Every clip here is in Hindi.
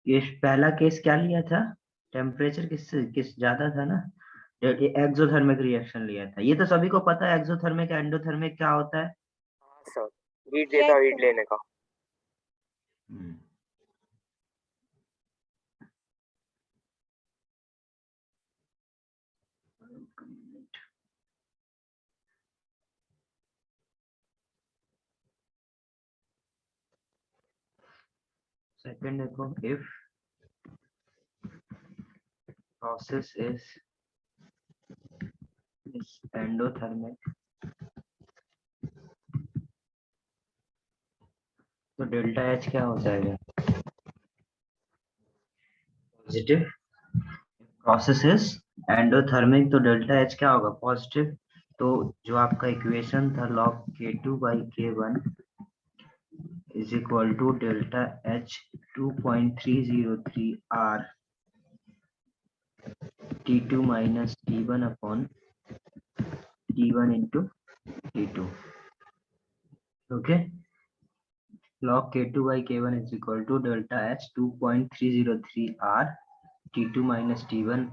ये पहला केस क्या लिया था, टेम्परेचर किस ज्यादा था ना, एक्सोथर्मिक रिएक्शन लिया था। ये तो सभी को पता है एक्सोथर्मिक एंडोथर्मिक क्या होता है। हाँ सर, हीट देता है, हीट लेने का। हम्म। सेकंड देखो, इफ प्रोसेस इज एंडोथर्मिक तो डेल्टा एच क्या हो जाएगा, पॉजिटिव। प्रोसेस इज एंडोथर्मिक तो डेल्टा एच क्या होगा, पॉजिटिव। तो जो आपका इक्वेशन था log k2 by k1 is equal to delta H 2.303 r t2 minus t1 upon t1 into t2। Okay, log k2 by k1 is equal to delta h 2.303 r t2 minus t1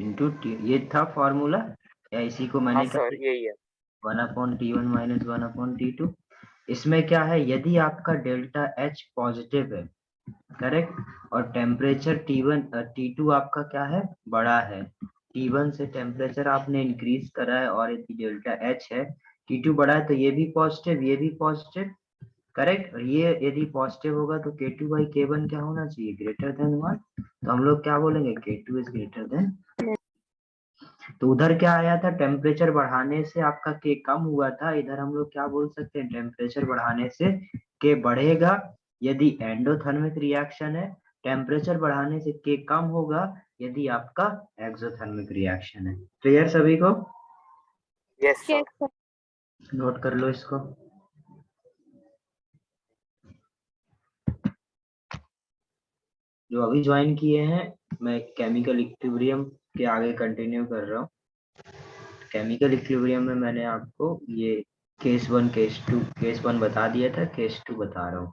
into t। ये था फॉर्मूला या इसी को हाँ मैंने क्या, सर, यही है। 1/t1 minus 1/t2। इसमें क्या है, यदि आपका डेल्टा एच पॉजिटिव है, करेक्ट, और टेम्परेचर T1 T2 आपका क्या है, बड़ा है, T1 से टेम्परेचर आपने इंक्रीज करा है, और यदि डेल्टा एच है, T2 बड़ा है, तो ये भी पॉजिटिव, ये भी पॉजिटिव, करेक्ट। और ये यदि पॉजिटिव होगा तो K2 by K1 क्या होना चाहिए, ग्रेटर देन 1। तो हम लोग क्या बोलेंगे, K2 इज ग्रेटर देन। तो उधर क्या आया था, टेम्परेचर बढ़ाने से आपका के कम हुआ था, इधर हम लोग क्या बोल सकते हैं, टेम्परेचर बढ़ाने से के बढ़ेगा यदि एंडोथर्मिक रिएक्शन है, टेम्परेचर बढ़ाने से के कम होगा यदि आपका एक्सोथर्मिक रिएक्शन है। क्लियर सभी को, यस सर। नोट कर लो इसको। जो अभी ज्वाइन किए हैं, मैं केमिकल इक्विलिब्रियम के आगे कंटिन्यू कर रहा हूँ। केमिकल इक्विलिब्रियम में मैंने आपको ये केस 1 केस 2 केस 1 बता दिया था, केस 2 बता रहा हूँ।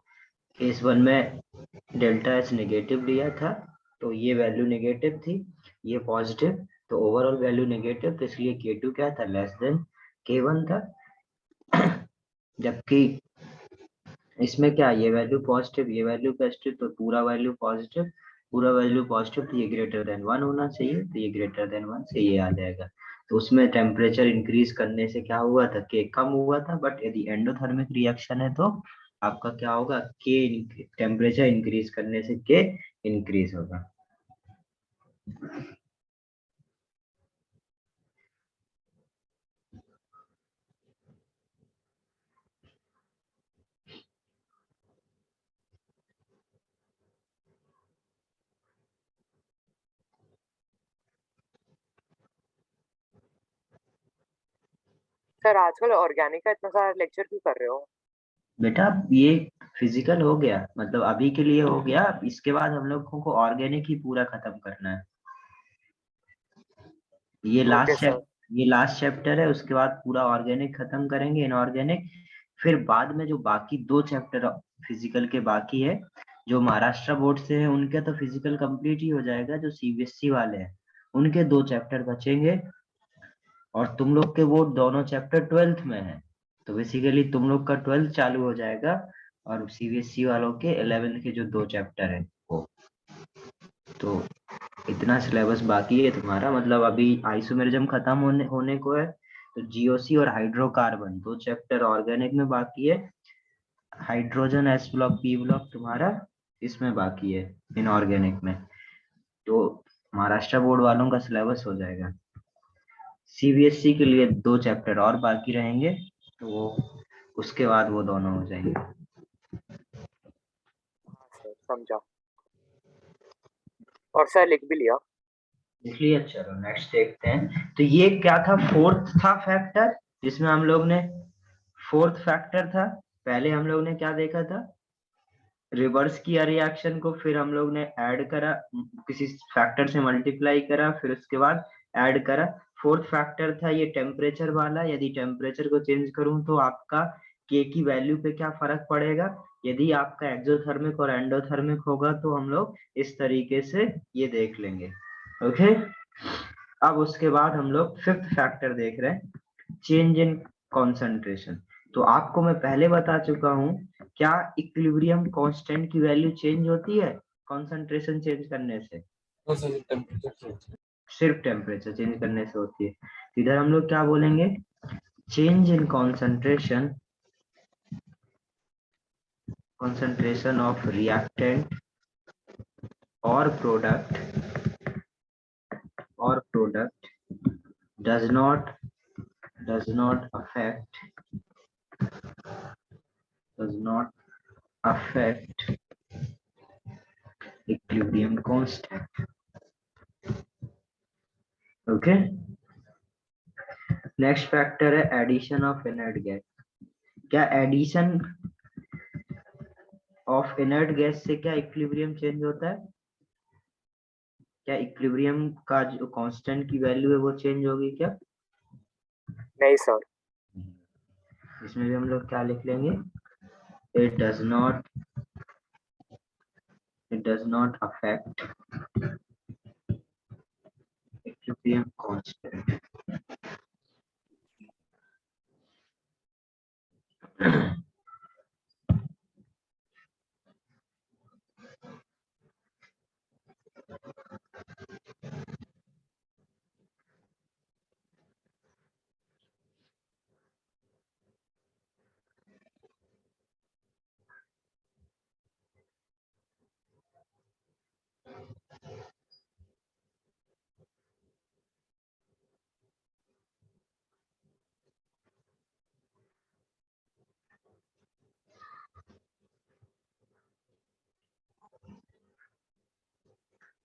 केस 1 में डेल्टा एच नेगेटिव लिया था, तो ये वैल्यू नेगेटिव थी, ये पॉजिटिव, तो ओवरऑल वैल्यू नेगेटिव, तो इसलिए K2 क्या था, लेस देन K1 था। जबकि इसमें क्या, ये वैल्यू पॉजिटिव, ये वैल्यू पॉजिटिव, तो पूरा वैल्यू पॉजिटिव, पूरा वैल्यू पॉजिटिव, तो ये ग्रेटर देन 1 होना चाहिए, तो ये ग्रेटर देन 1 से ये आ जाएगा। तो उसमें टेम्परेचर इंक्रीज करने से क्या हुआ था, के कम हुआ था, बट यदि एंडोथर्मिक रिएक्शन है तो आपका क्या होगा, के टेम्परेचर इंक्रीज करने से के इंक्रीज होगा। सर आजकल ऑर्गेनिक का इतना सारा लेक्चर क्यों कर रहे हो? बेटा ये फिजिकल हो गया, मतलब अभी के लिए हो गया, इसके बाद हम लोगों को ऑर्गेनिक ही पूरा खत्म करना है। ये ओके सर। ये लास्ट चैप्टर है, उसके बाद पूरा ऑर्गेनिक खत्म करेंगे, इनऑर्गेनिक। फिर बाद में जो बाकी 2 चैप्टर फिजिकल के बाकी है, जो महाराष्ट्र बोर्ड से है उनके तो फिजिकल कंप्लीट ही हो जाएगा, जो सीबीएसई वाले हैं उनके 2 चैप्टर बचेंगे। और तुम लोग के वो दोनों चैप्टर 12th में है, तो बेसिकली तुम लोग का 12th चालू हो जाएगा, और सीबीएसई वालों के 11th के जो 2 चैप्टर है वो। तो इतना सिलेबस बाकी है तुम्हारा, मतलब अभी आइसोमेरिज्म खत्म होने को है, तो जीओसी और हाइड्रोकार्बन 2 चैप्टर ऑर्गेनिक में बाकी है। Hydrogen S block P block तुम्हारा इसमें बाकी है, इनऑर्गेनिक में। तो महाराष्ट्र बोर्ड वालों का सिलेबस हो जाएगा। सीबीएसई के लिए 2 चैप्टर और बाकी रहेंगे, तो वो उसके बाद वो दोनों हो जाएंगे। हाँ सर, समझा। और सर लिख भी लिया। इसलिए चलो नेक्स्ट देखते हैं। तो ये क्या था, फोर्थ था फैक्टर, जिसमें हम लोग ने फोर्थ फैक्टर था, पहले हम लोग ने क्या देखा था, रिवर्स किया रिएक्शन को, फिर हम लोग ने ऐड करा, किसी फैक्टर से मल्टीप्लाई करा, फिर उसके बाद ऐड करा। फोर्थ फैक्टर था ये टेम्परेचर वाला, यदि टेम्परेचर को चेंज करूं तो आपका के की वैल्यू पे क्या फर्क पड़ेगा, यदि आपका एक्सोथर्मिक और एंडोथर्मिक होगा तो हम लोग इस तरीके से ये देख लेंगे। ओके, अब उसके बाद हम लोग फिफ्थ फैक्टर देख रहे हैं, चेंज इन कॉन्सेंट्रेशन। तो आपको मैं पहले बता चुका हूं, क्या इक्विलिब्रियम कांस्टेंट की वैल्यू चेंज होती है कॉन्सेंट्रेशन चेंज करने से? सिर्फ टेम्परेचर चेंज करने से होती है। इधर हम लोग क्या बोलेंगे, change in concentration of reactant or product does not affect equilibrium constant. Okay, next factor है एडिशन ऑफ इनर्ट गैस। क्या एडिशन ऑफ इनर्ट गैस से क्या इक्विलिब्रियम चेंज होता है? क्या इक्विलिब्रियम का जो कांस्टेंट की वैल्यू है वो चेंज होगी क्या? नहीं सर। इसमें भी हम लोग क्या लिख लेंगे, it does not affect equilibrium constant.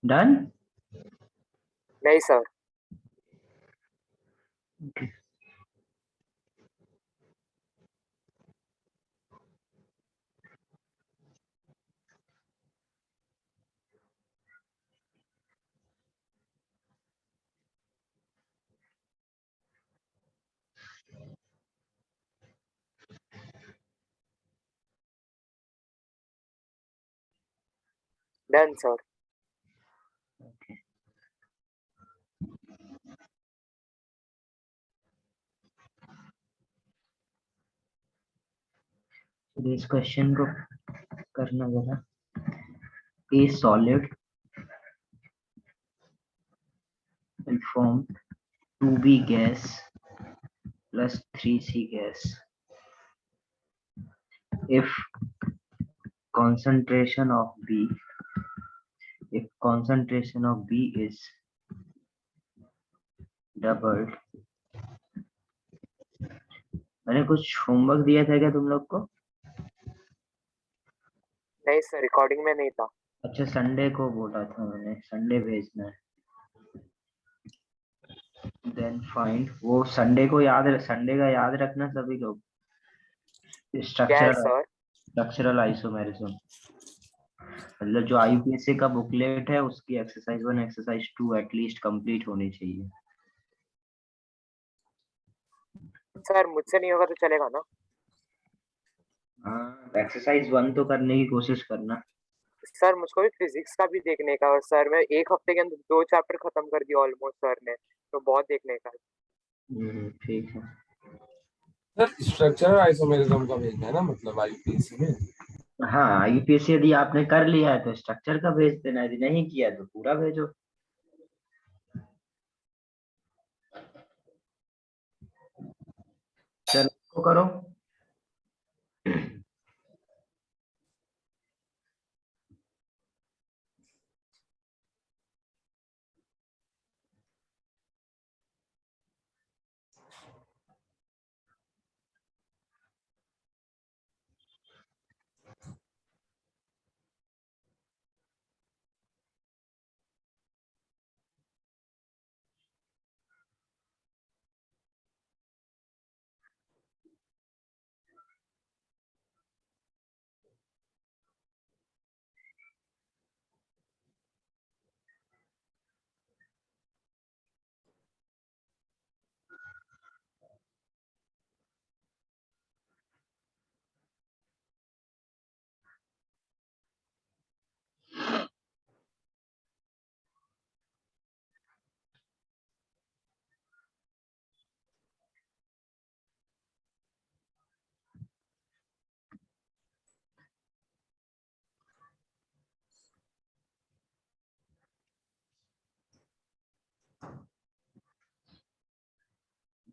Done? नहीं सर। Done sir. इस क्वेश्चन को करना जरा, ए solid will form 2b gas plus 3c gas if concentration of B is doubled। मैंने कुछ होमवर्क दिया था क्या तुम लोग को? नहीं सर, रिकॉर्डिंग में नहीं था। अच्छा, संडे को बोला था मैंने, संडे भेजना है। देन फाइंड, वो संडे का याद रखना सभी लोग। क्या है सर? स्ट्रक्चरल आइसोमेरिज्म, मतलब जो आईयूपीएससी का बुकलेट है उसकी एक्सरसाइज 1 एक्सरसाइज 2 एटलीस्ट कंप्लीट होनी चाहिए। सर मुझसे नहीं होगा तो चलेगा ना? हाँ, एक्सरसाइज 1 तो करने की कोशिश करना। सर मुझको भी फिजिक्स का भी देखने का, और सर मैं एक हफ्ते के अंदर 2 चैप्टर खत्म कर दिया ऑलमोस्ट सर ने, तो बहुत देखने का है। ठीक है सर, स्ट्रक्चरल आइसोमेरिज्म का भेजना है ना, मतलब आईयूपीएससी में। हाँ, आईयूपीएससी यदि आपने कर लिया है तो स्ट्रक्चर का भेज देना, यदि नहीं किया तो पूरा भेजो। चलो करो।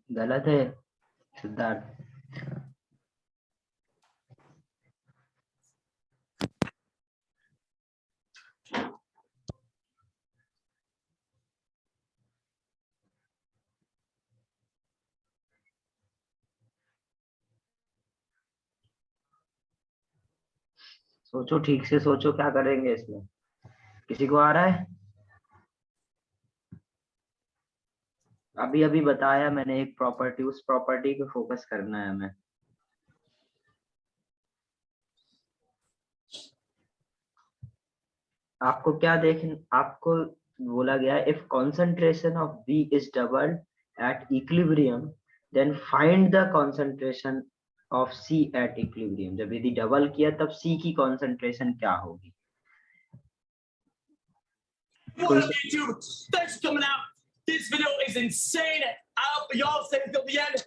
गलत है सिद्धार्थ। सोचो ठीक से सोचो, क्या करेंगे इसमें? किसी को आ रहा है? अभी अभी बताया मैंने एक प्रॉपर्टी, उस प्रॉपर्टी पे फोकस करना है हमें। आपको क्या आपको बोला गया, if concentration of B is doubled at equilibrium then find the concentration of C at equilibrium. जब यदि डबल किया तब सी की कॉन्सेंट्रेशन क्या होगी? What up, YouTube? Thanks for coming out. This video is insane. I hope y'all stay until the end.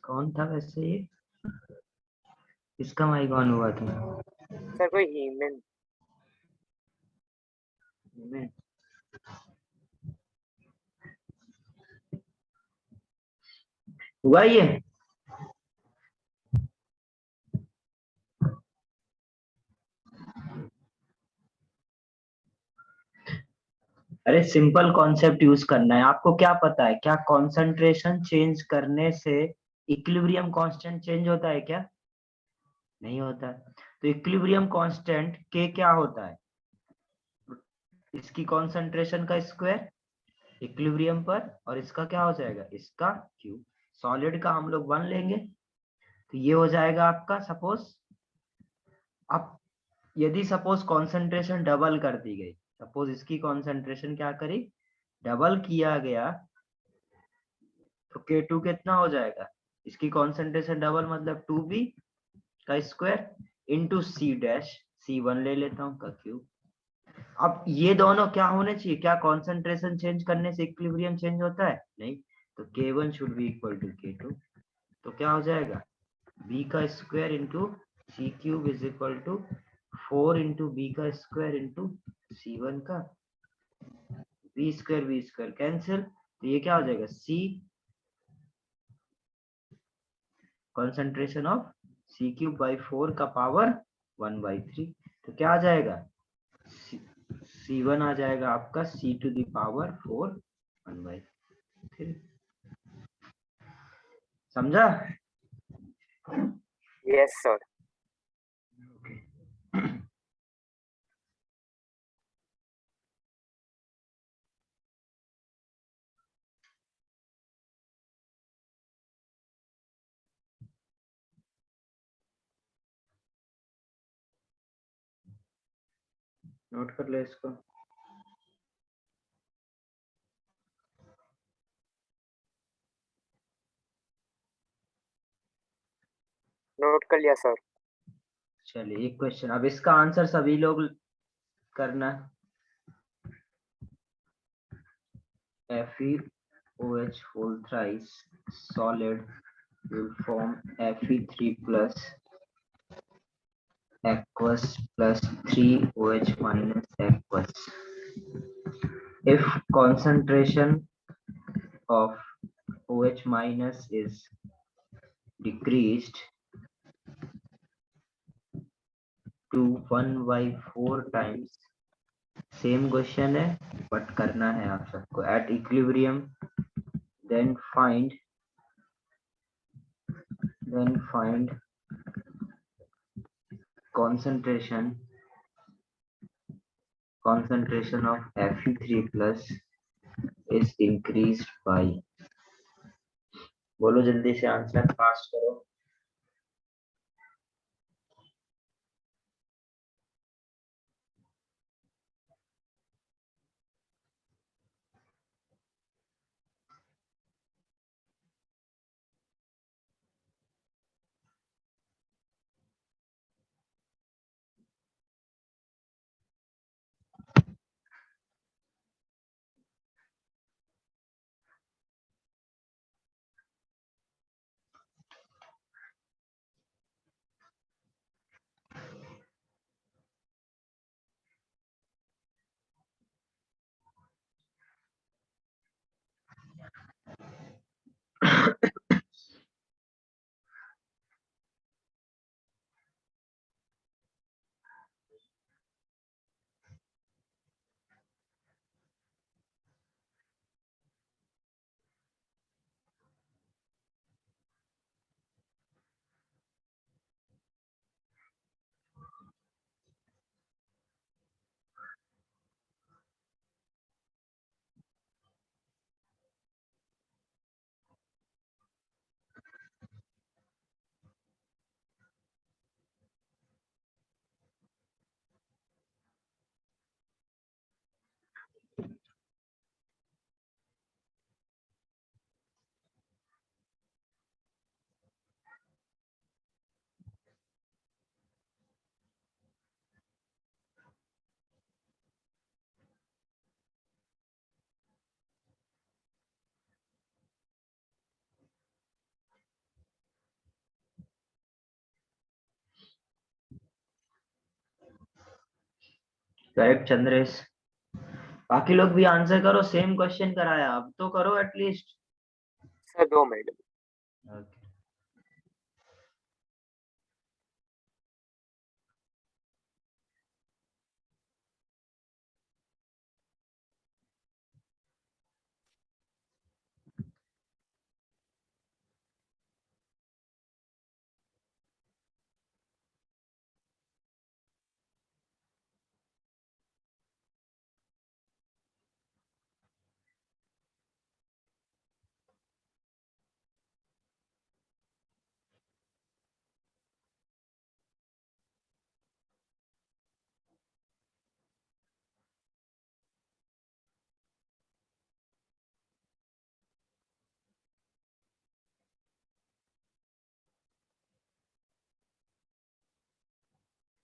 कौन था वैसे ये? किसका माइक ऑन हुआ था? सर कोई हीमन। हुआ ये? अरे सिंपल कॉन्सेप्ट यूज करना है आपको। क्या पता है क्या कंसंट्रेशन चेंज करने से इक्विलिब्रियम कांस्टेंट चेंज होता है क्या? नहीं होता। तो इक्विलिब्रियम कांस्टेंट के क्या होता है? इसकी कंसंट्रेशन का स्क्वायर इक्विलिब्रियम पर, और इसका क्या हो जाएगा? इसका क्यूब। सॉलिड का हम लोग 1 लेंगे तो ये हो जाएगा आपका सपोज। अब यदि सपोज कंसंट्रेशन डबल कर दी गई, सपोज इसकी कंसंट्रेशन क्या करी, डबल किया गया, तो K2 कितना हो जाएगा? इसकी कंसंट्रेशन डबल मतलब 2B का square into C dash, C1 ले लेता हूँ का क्यूब। अब ये दोनों क्या होने चाहिए? क्या कंसंट्रेशन चेंज करने से इक्विलिब्रियम चेंज होता है? नहीं। तो K1 should be equal to K2। तो क्या हो जाएगा? B का square into C cube is equal to 4 into B का स्क्वायर इंटू C1 का। B स्क्वायर कैंसिल, तो ये क्या हो जाएगा? C concentration of C cube by 4 का पावर 1/3। तो क्या आ जाएगा? C1 आ जाएगा आपका C टू द पावर 4 1/3। समझा? Yes sir. नोट कर ले इसको। नोट कर लिया सर। चलिए एक क्वेश्चन, अब इसका आंसर सभी लोग करना। FeOH whole thrice solid will form Fe3 plus aqueous plus 3OH minus aqueous if concentration of OH minus is decreased to 1/4 times। Same question है बट करना है आप सबको। At equilibrium then find concentration of Fe3 plus is increased by। बोलो जल्दी से आंसर फास्ट करो। करेक्ट चंद्रेश। बाकी लोग भी आंसर करो, सेम क्वेश्चन कराया, अब तो करो at least. Sir 2 minute. Okay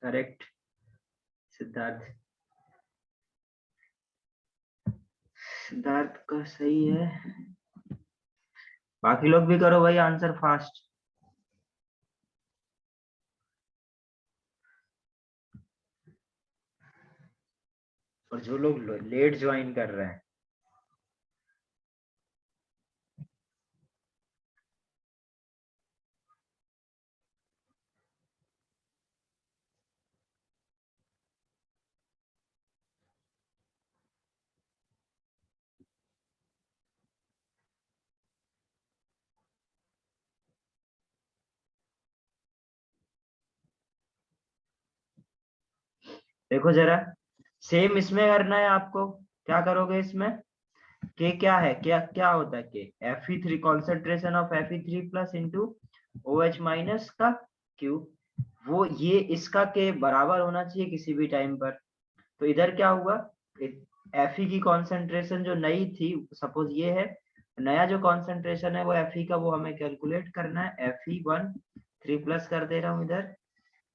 correct Siddharth. Siddharth का सही है। बाकी लोग भी करो भाई आंसर फास्ट। और जो लोग लेट ज्वाइन कर रहे हैं, देखो जरा, सेम इसमें करना है आपको। क्या करोगे इसमें? के क्या है, क्या क्या होता है के? Fe3 concentration of Fe3 plus into OH minus का क्यूब। वो ये इसका के बराबर होना चाहिए किसी भी टाइम पर। तो इधर क्या हुआ, Fe की कॉन्सेंट्रेशन जो नई थी, सपोज ये है, नया जो कॉन्सेंट्रेशन है वो Fe का, वो हमें कैलकुलेट करना है। Fe1 3 प्लस कर दे रहा हूं इधर,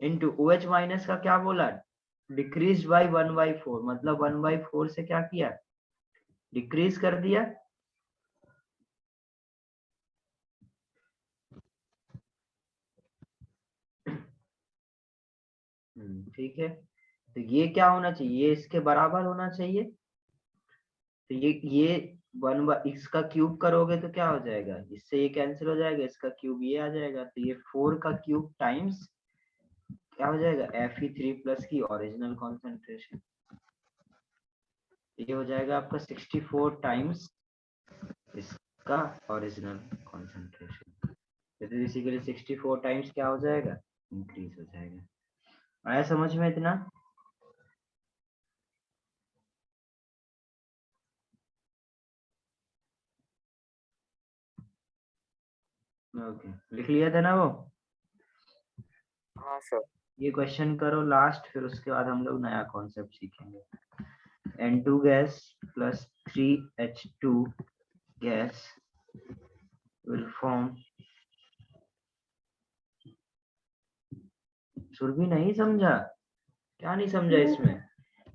इंटू OH माइनस का क्या बोला, डिक्रीज बाई 1/4, मतलब 1/4 से क्या किया, डिक्रीज कर दिया। ठीक है, तो ये क्या होना चाहिए, ये इसके बराबर होना चाहिए। तो ये इसका क्यूब करोगे तो क्या हो जाएगा, इससे ये कैंसिल हो जाएगा, इसका क्यूब ये आ जाएगा, तो ये 4 का क्यूब टाइम्स क्या हो जाएगा, Fe3 प्लस की ओरिजिनल कॉन्सेंट्रेशन। ये हो जाएगा आपका 64 टाइम्स इसका ओरिजिनल कॉन्सेंट्रेशन। तो बेसिकली 64 टाइम्स क्या हो जाएगा, इंक्रीज हो जाएगा। आया समझ में इतना? ओके, लिख लिया था ना वो? हाँ सर। ये क्वेश्चन करो लास्ट, फिर उसके बाद हम लोग नया कॉन्सेप्ट सीखेंगे। N2 gas plus 3H2 gas will form। Surabhi नहीं समझा? क्या नहीं समझा इसमें?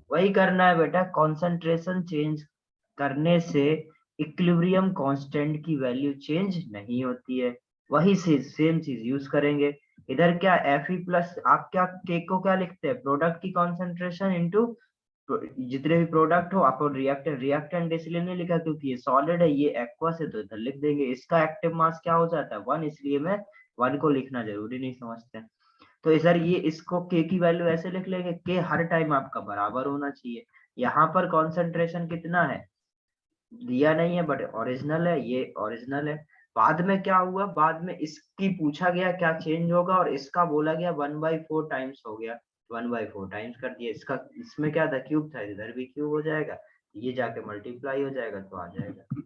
वही करना है बेटा, कंसंट्रेशन चेंज करने से इक्विलिब्रियम कांस्टेंट की वैल्यू चेंज नहीं होती है। वही सेम चीज यूज करेंगे इधर। क्या Fe प्लस, आप क्या के को क्या लिखते हैं, प्रोडक्ट की कॉन्सेंट्रेशन इनटू जितने भी प्रोडक्ट हो। आप रिएक्टेंट, रिएक्टेंट इसलिए नहीं लिखा क्योंकि ये सॉलिड है, ये एक्वस है, तो इधर लिख देंगे। इसका एक्टिव मास क्या हो जाता है 1, इसलिए मैं 1 को लिखना जरूरी नहीं समझते। तो सर ये इसको के की वैल्यू ऐसे लिख लेंगे, के हर टाइम आपका बराबर होना चाहिए। यहाँ पर कॉन्सेंट्रेशन कितना है दिया नहीं है, बट ओरिजिनल है, ये ओरिजिनल है। बाद में क्या हुआ, बाद में इसकी पूछा गया क्या चेंज होगा, और इसका बोला गया 1/4 टाइम्स हो गया, 1/4 टाइम्स कर दिया। इसका इसमें क्या था, क्यूब था, इधर भी क्यूब हो जाएगा, ये जाके मल्टीप्लाई हो जाएगा, तो आ जाएगा।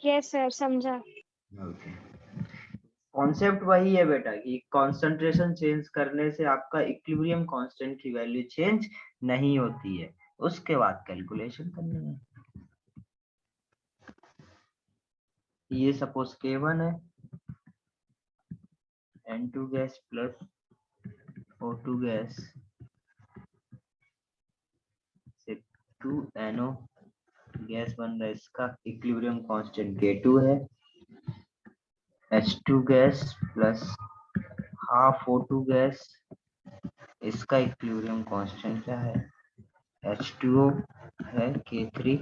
यस सर, समझा। ओके, कॉन्सेप्ट वही है बेटा कि कंसंट्रेशन चेंज करने से आपका इक्विलिब्रियम कांस्टेंट की वैल्यू चेंज नहीं होती है, उसके बाद कैलकुलेशन करनी है। ये सपोज K1 है, N2 gas plus O2 gas से 2NO गैस बन रहा है, इसका इक्विलिब्रियम कांस्टेंट K2 है। H2 gas plus half O2 gas इसका इक्विलिब्रियम कांस्टेंट क्या है? H2O है K3।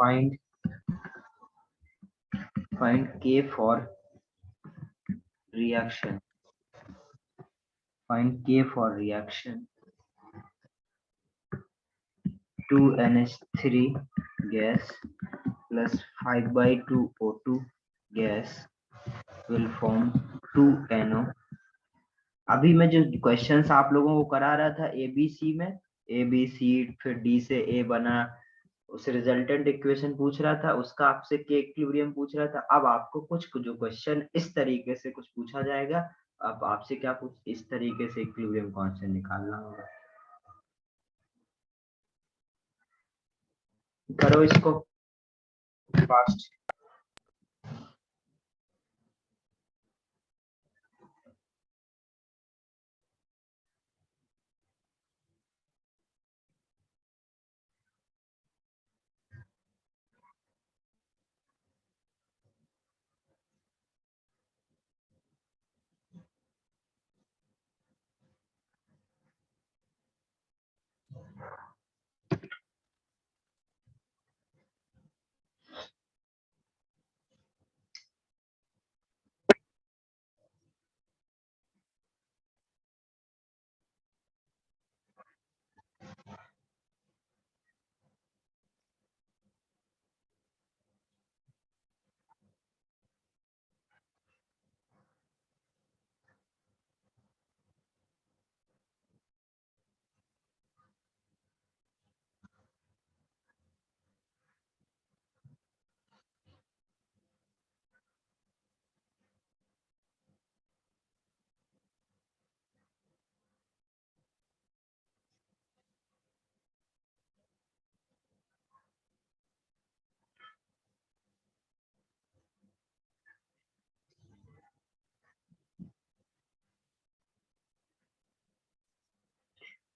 Find K for reaction. Find K for reaction. 2NH3 gas plus 5/2 O2 gas will form 2NO। अभी मैं जो क्वेश्चंस आप लोगों को करा रहा था ABC में, ABC फिर D से A बना, उस रिजल्टेंट इक्वेशन पूछ रहा था, उसका आपसे के इक्विलिब्रियम पूछ रहा था। अब आपको कुछ जो क्वेश्चन इस तरीके से कुछ पूछा जाएगा, अब आपसे क्या कुछ इस तरीके से इक्विलिब्रियम कांस्टेंट निकालना होगा। करो इसको फास्ट।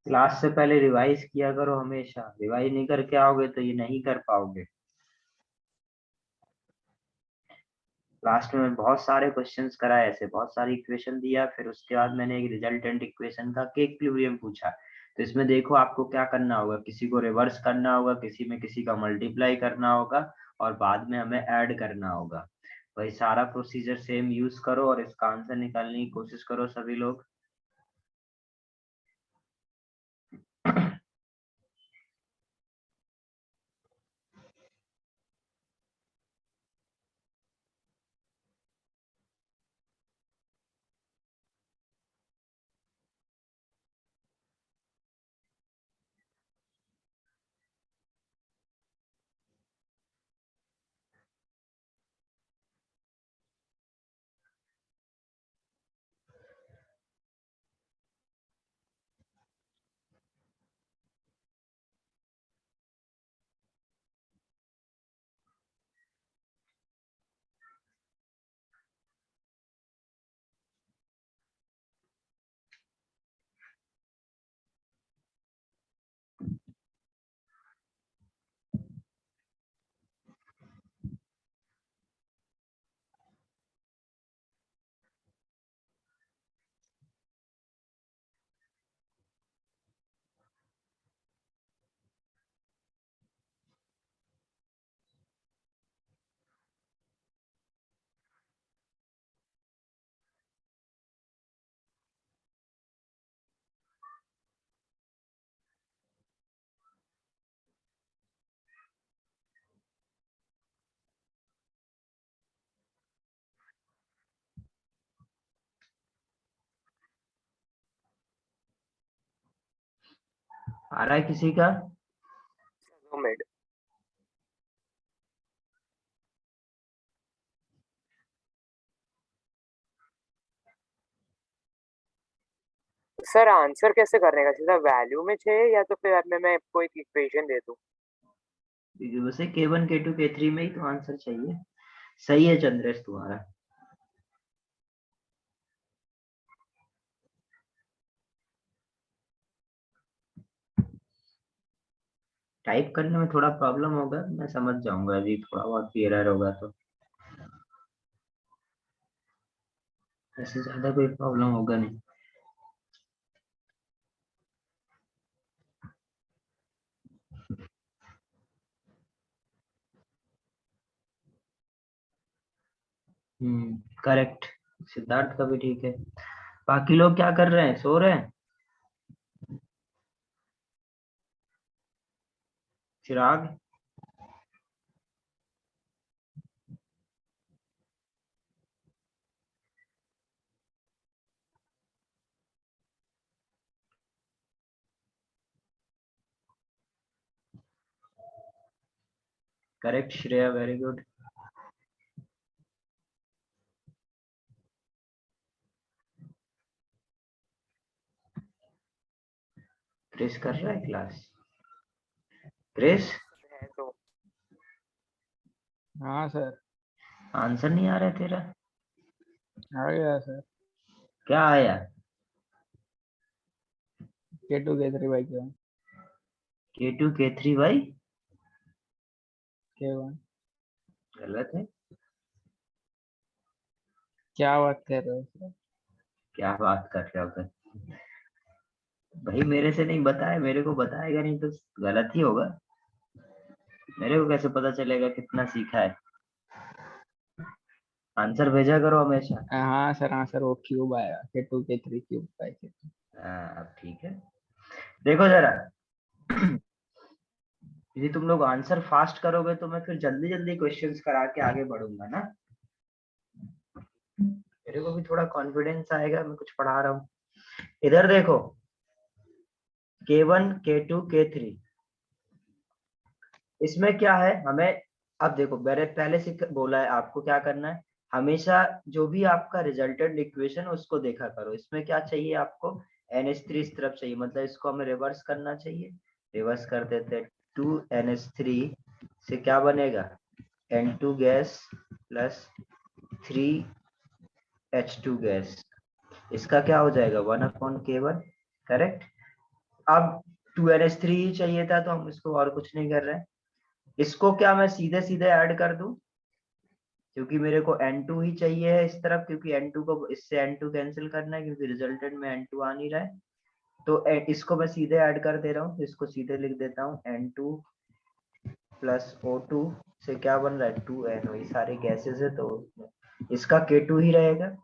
क्लास से पहले रिवाइज किया करो, हमेशा रिवाइज नहीं करके आओगे तो ये नहीं कर पाओगे। लास्ट में बहुत सारे क्वेश्चंस कराए ऐसे, बहुत सारी इक्वेशन दिया, फिर उसके बाद मैंने एक रिजल्टेंट इक्वेशन का के इक्विलिब्रियम पूछा। तो इसमें देखो आपको क्या करना होगा, किसी को रिवर्स करना होगा, किसी में किसी का मल्टीप्लाई करना होगा और बाद में हमें ऐड करना होगा। वही सारा प्रोसीजर सेम यूज करो और इसका आंसर निकालने की कोशिश करो सभी लोग। आ रहा है किसी का? मिनट सर, आंसर कैसे करने का? सीधा वैल्यू में चाहिए या तो फिर मैं आपको एक इक्वेशन दे दूं? वैसे K1 K2 K3 में ही तो आंसर चाहिए। सही है चंद्रेश तुम्हारा। टाइप करने में थोड़ा प्रॉब्लम होगा, मैं समझ जाऊंगा, अभी थोड़ा बहुत भी एरर होगा तो। ऐसे ज्यादा कोई प्रॉब्लम होगा नहीं। करेक्ट, सिद्धार्थ का भी ठीक है। बाकी लोग क्या कर रहे हैं, सो रहे हैं? Chirag? Correct Shreya, very good. Chris कर रहा है क्लास? क्रिस? है तो हाँ सर, आंसर नहीं आ रहा है तेरा? आ गया सर। क्या आया? K2 K3 by K1 K2 K3 by K1। गलत है। क्या बात कर रहे हो सर? क्या बात कर रहे हो फिर? भाई मेरे से नहीं बताया, मेरे को बताएगा नहीं तो गलत ही होगा। मेरे को कैसे पता चलेगा कितना सीखा है? आंसर भेजा करो हमेशा। हाँ सर, हाँ सर, वो क्यूब आया, K2 K3 cube by K2। अब ठीक है। देखो जरा, यदि तुम लोग आंसर फास्ट करोगे तो मैं फिर जल्दी जल्दी क्वेश्चंस करा के आगे बढ़ूंगा ना। मेरे को भी थोड़ा कॉन्फिडेंस आएगा, मैं कुछ पढ़ा रहा हूँ। इधर देखो, K1 K2 K3, इसमें क्या है हमें, अब देखो मैंने पहले से बोला है आपको क्या करना है, हमेशा जो भी आपका रिजल्टेंट इक्वेशन उसको देखा करो। इसमें क्या चाहिए आपको, NH3 इस तरफ चाहिए, मतलब इसको हमें रिवर्स करना चाहिए। रिवर्स कर देते हैं, 2NH3 से क्या बनेगा, N2 gas plus 3H2 gas. इसका क्या हो जाएगा, 1/K1। करेक्ट। अब 2NH3 ही चाहिए था तो हम इसको और कुछ नहीं कर रहे हैं। इसको क्या मैं सीधे सीधे ऐड कर दूं, क्योंकि मेरे को N2 ही चाहिए है इस तरफ, क्योंकि N2 को इससे N2 कैंसिल करना है, क्योंकि रिजल्टेंट में N2 आ नहीं रहा है। तो इसको मैं सीधे ऐड कर दे रहा हूँ, इसको सीधे लिख देता हूँ, N2 प्लस O2 से क्या बन रहा है, 2NO। ये सारे गैसेस है तो इसका K2 ही रहेगा।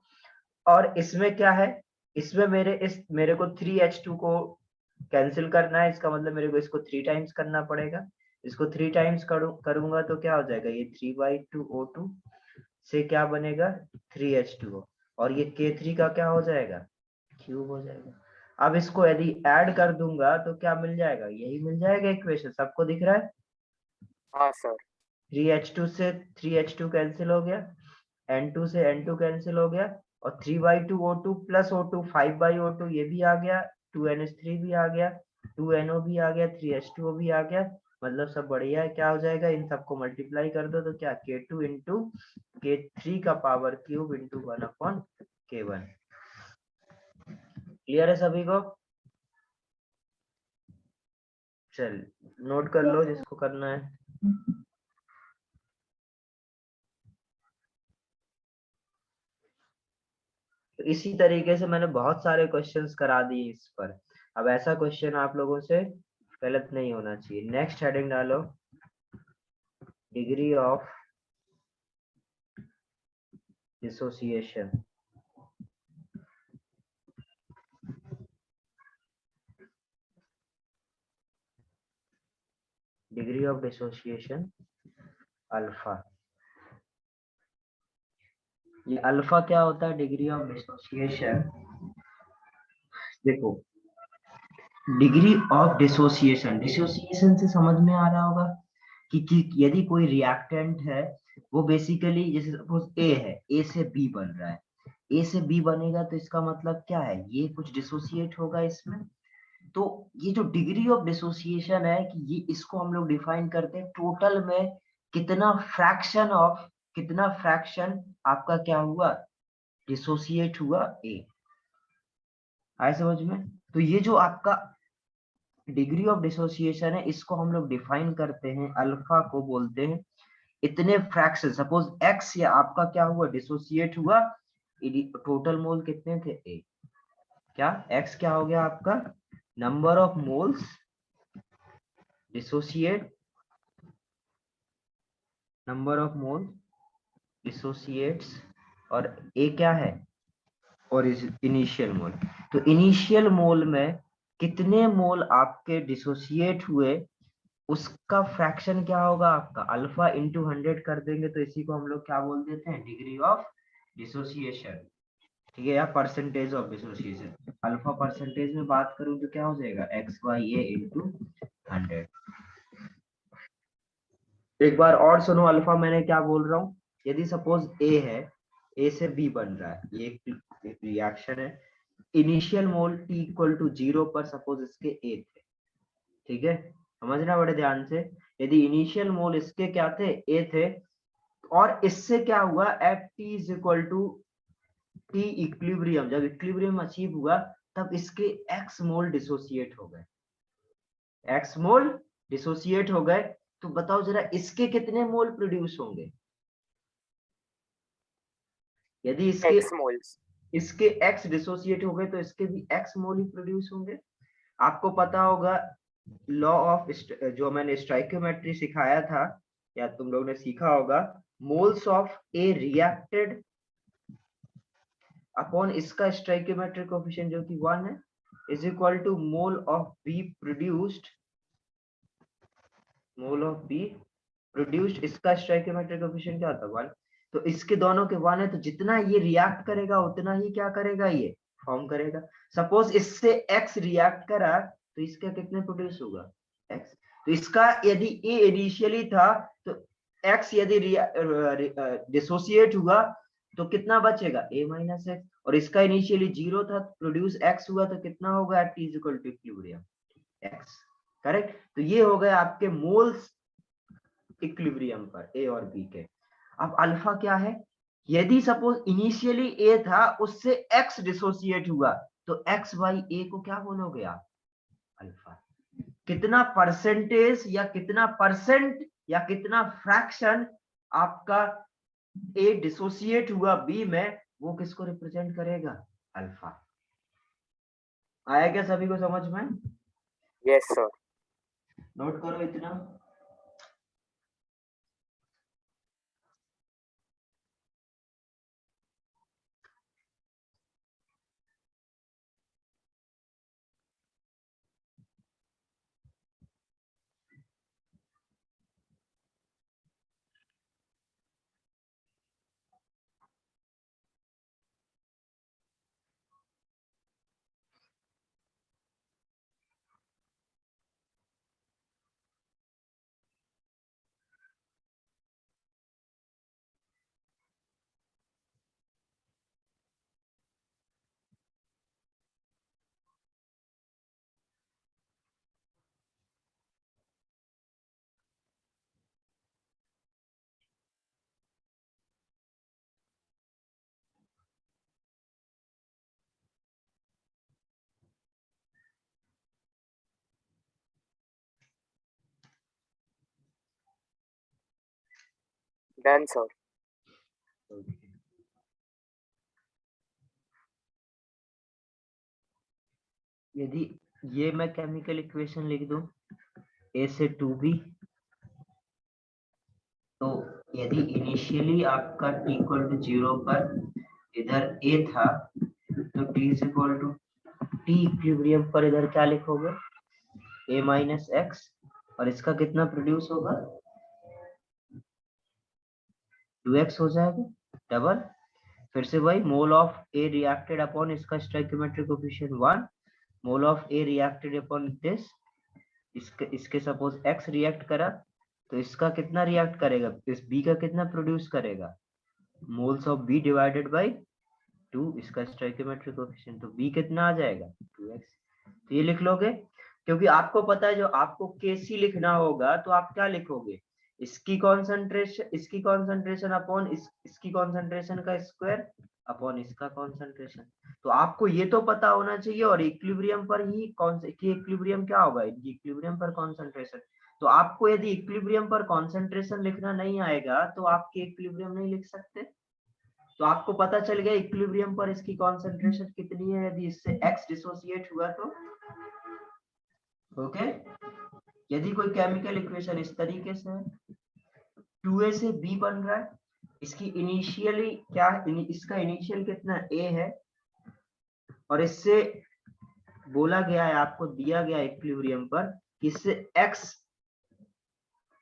और इसमें क्या है, इसमें मेरे को 3H2 को कैंसिल करना है, इसका मतलब मेरे को इसको 3 टाइम्स करना पड़ेगा। इसको 3 टाइम्स करूंगा तो क्या हो जाएगा, ये 3/2O2 से क्या बनेगा, 3H2O। और ये K3 का क्या हो जाएगा, क्यूब हो जाएगा। अब इसको यदि ऐड कर दूंगा तो क्या मिल जाएगा, यही मिल जाएगा इक्वेशन। सबको दिख रहा है? हाँ सर। 3H2 से 3H2 कैंसिल हो गया, N2 से N2 कैंसिल हो गया, और 3/2O2 प्लस O2 5/O2 ये भी आ गया, 2NH3 भी आ गया, 2NO भी आ गया, 3H2O भी आ गया। मतलब सब बढ़िया है। क्या हो जाएगा, इन सबको मल्टीप्लाई कर दो तो क्या, K2 इंटू K3 का power cube into 1/K1। Clear है सभी को? चल नोट कर लो जिसको करना है। तो इसी तरीके से मैंने बहुत सारे क्वेश्चंस करा दिए इस पर। अब ऐसा क्वेश्चन आप लोगों से गलत नहीं होना चाहिए। नेक्स्ट हेडिंग डालो, degree of dissociation. Degree of dissociation alpha. ये अल्फा क्या होता है, डिग्री ऑफ डिसोसिएशन। देखो, डिग्री ऑफ डिसोसिएशन, डिसोसिएशन से समझ में आ रहा होगा कि यदि कोई रिएक्टेंट है, वो बेसिकली जैसे सपोज ए है, ए से बी बन रहा है, ए से बी बनेगा तो इसका मतलब क्या है, ये कुछ डिसोसिएट होगा इसमें। तो ये जो डिग्री ऑफ डिसोसिएशन है, कि ये इसको हम लोग डिफाइन करते हैं टोटल में कितना फ्रैक्शन आपका क्या हुआ, डिसोसिएट हुआ ए। आए समझ में? तो ये जो आपका डिग्री ऑफ डिसोसिएशन है, इसको हम लोग डिफाइन करते हैं, अल्फा को बोलते हैं इतने फ्रैक्शन। सपोज एक्स या आपका क्या हुआ, डिसोसिएट हुआ टोटल मोल कितने थे ए, क्या x क्या हो गया आपका number of moles dissociate, number of mole dissociates, और ए क्या है और इनिशियल मोल। तो इनिशियल मोल में कितने मोल आपके डिसोसिएट हुए उसका फ्रैक्शन क्या होगा आपका अल्फा इंटू 100 कर देंगे तो इसी को हम लोग क्या बोल देते हैं डिग्री ऑफ डिसोसिएशन, ठीक है, या percentage of dissociation. Alpha percentage में बात करूं तो क्या हो जाएगा एक्स वाई ए इंटू 100। एक बार और सुनो अल्फा मैंने क्या बोल रहा हूँ, यदि सपोज ए है, ए से बी बन रहा है, ये एक रिएक्शन है, initial mole T equal to 0 पर सपोज इसके ए थे, ठीक है, समझना बड़े ध्यान से, यदि इनिशियल मोल इसके क्या थे ए थे, और इससे क्या हुआ at T is equal to T equilibrium, जब इक्विलिब्रियम अचीव हुआ तब इसके एक्स मोल डिसोसिएट हो गए, एक्स मोल डिसोसिएट हो गए, तो बताओ जरा इसके कितने मोल प्रोड्यूस होंगे, यदि इसके x मोल्स। इसके x डिसोसिएट हो गए तो इसके भी x मोल ही प्रोड्यूस होंगे। आपको पता होगा लॉ ऑफ जो मैंने स्टोइकियोमेट्री सिखाया था या तुम लोग ने सीखा होगा, moles of A reacted upon इसका स्टोइकियोमेट्रिक कोएफिशिएंट जो कि 1 है is equal to mole of B produced, mole of B produced, इसका स्टोइकियोमेट्रिक कोएफिशिएंट क्या होता है 1, तो इसके दोनों के 1 है, तो जितना ये रिएक्ट करेगा उतना ही क्या करेगा ये फॉर्म करेगा। सपोज इससे x रिएक्ट करा तो इसका कितने प्रोड्यूस होगा x, तो इसका यदि a इनिशियली था तो x यदि डिसोसिएट हुआ तो कितना बचेगा a माइनस x, और इसका इनिशियली 0 था प्रोड्यूस x हुआ तो कितना होगा t is equal to equilibrium x, correct. तो ये हो गए आपके मोल्स इक्विलिब्रियम पर ए और बी के। अब अल्फा क्या है, यदि सपोज इनिशियली ए था उससे x डिसोसिएट हुआ तो x बाई ए को क्या बोलोगे आप अल्फा, कितना परसेंटेज या कितना परसेंट या कितना फ्रैक्शन आपका ए डिसोसिएट हुआ बी में, वो किसको रिप्रेजेंट करेगा अल्फा। आया क्या सभी को समझ में? Yes sir. नोट करो इतना। Done sir. यदि ये मैं केमिकल इक्वेशन लिख दूं ए से 2b, तो यदि इनिशियली आपका t इक्वल टू 0 पर इधर a था तो t is equal to t equilibrium पर इधर क्या लिखोगे a माइनस x, और इसका कितना प्रोड्यूस होगा 2x हो जाएगा डबल, फिर से वही mole of a reacted upon इसका stoichiometric coefficient 1, mole of a reacted upon this, इसके सपोज x रिएक्ट करा तो इसका कितना रिएक्ट करेगा, इस b का कितना प्रोड्यूस करेगा moles of b divided by 2, इसका स्टोइकियोमेट्रिक कोएफिशिएंट, तो b कितना आ जाएगा 2x। तो ये लिख लोगे, क्योंकि आपको पता है जो आपको Kc लिखना होगा तो आप क्या लिखोगे इसकी कॉन्सेंट्रेशन अपॉन इसकी कॉन्सेंट्रेशन का स्क्वायर अपॉन इसका कॉन्सेंट्रेशन। तो आपको ये तो पता होना चाहिए, और इक्विलिब्रियम पर ही इक्विलिब्रियम क्या होगा इक्विलिब्रियम पर कॉन्सेंट्रेशन। तो आपको यदि इक्विलिब्रियम पर कॉन्सेंट्रेशन लिखना नहीं आएगा तो आप के इक्विलिब्रियम नहीं लिख सकते, तो आपको पता चल गया इक्विलिब्रियम पर इसकी कॉन्सेंट्रेशन कितनी है यदि इससे X डिसोसिएट हुआ तो। ओके, यदि कोई केमिकल इक्वेशन इस तरीके से है, 2A से B बन रहा है, इसकी इनिशियली क्या है, इसका इनिशियल कितना A है, और इससे बोला गया है, आपको दिया गया इक्विलिब्रियम पर कि इससे X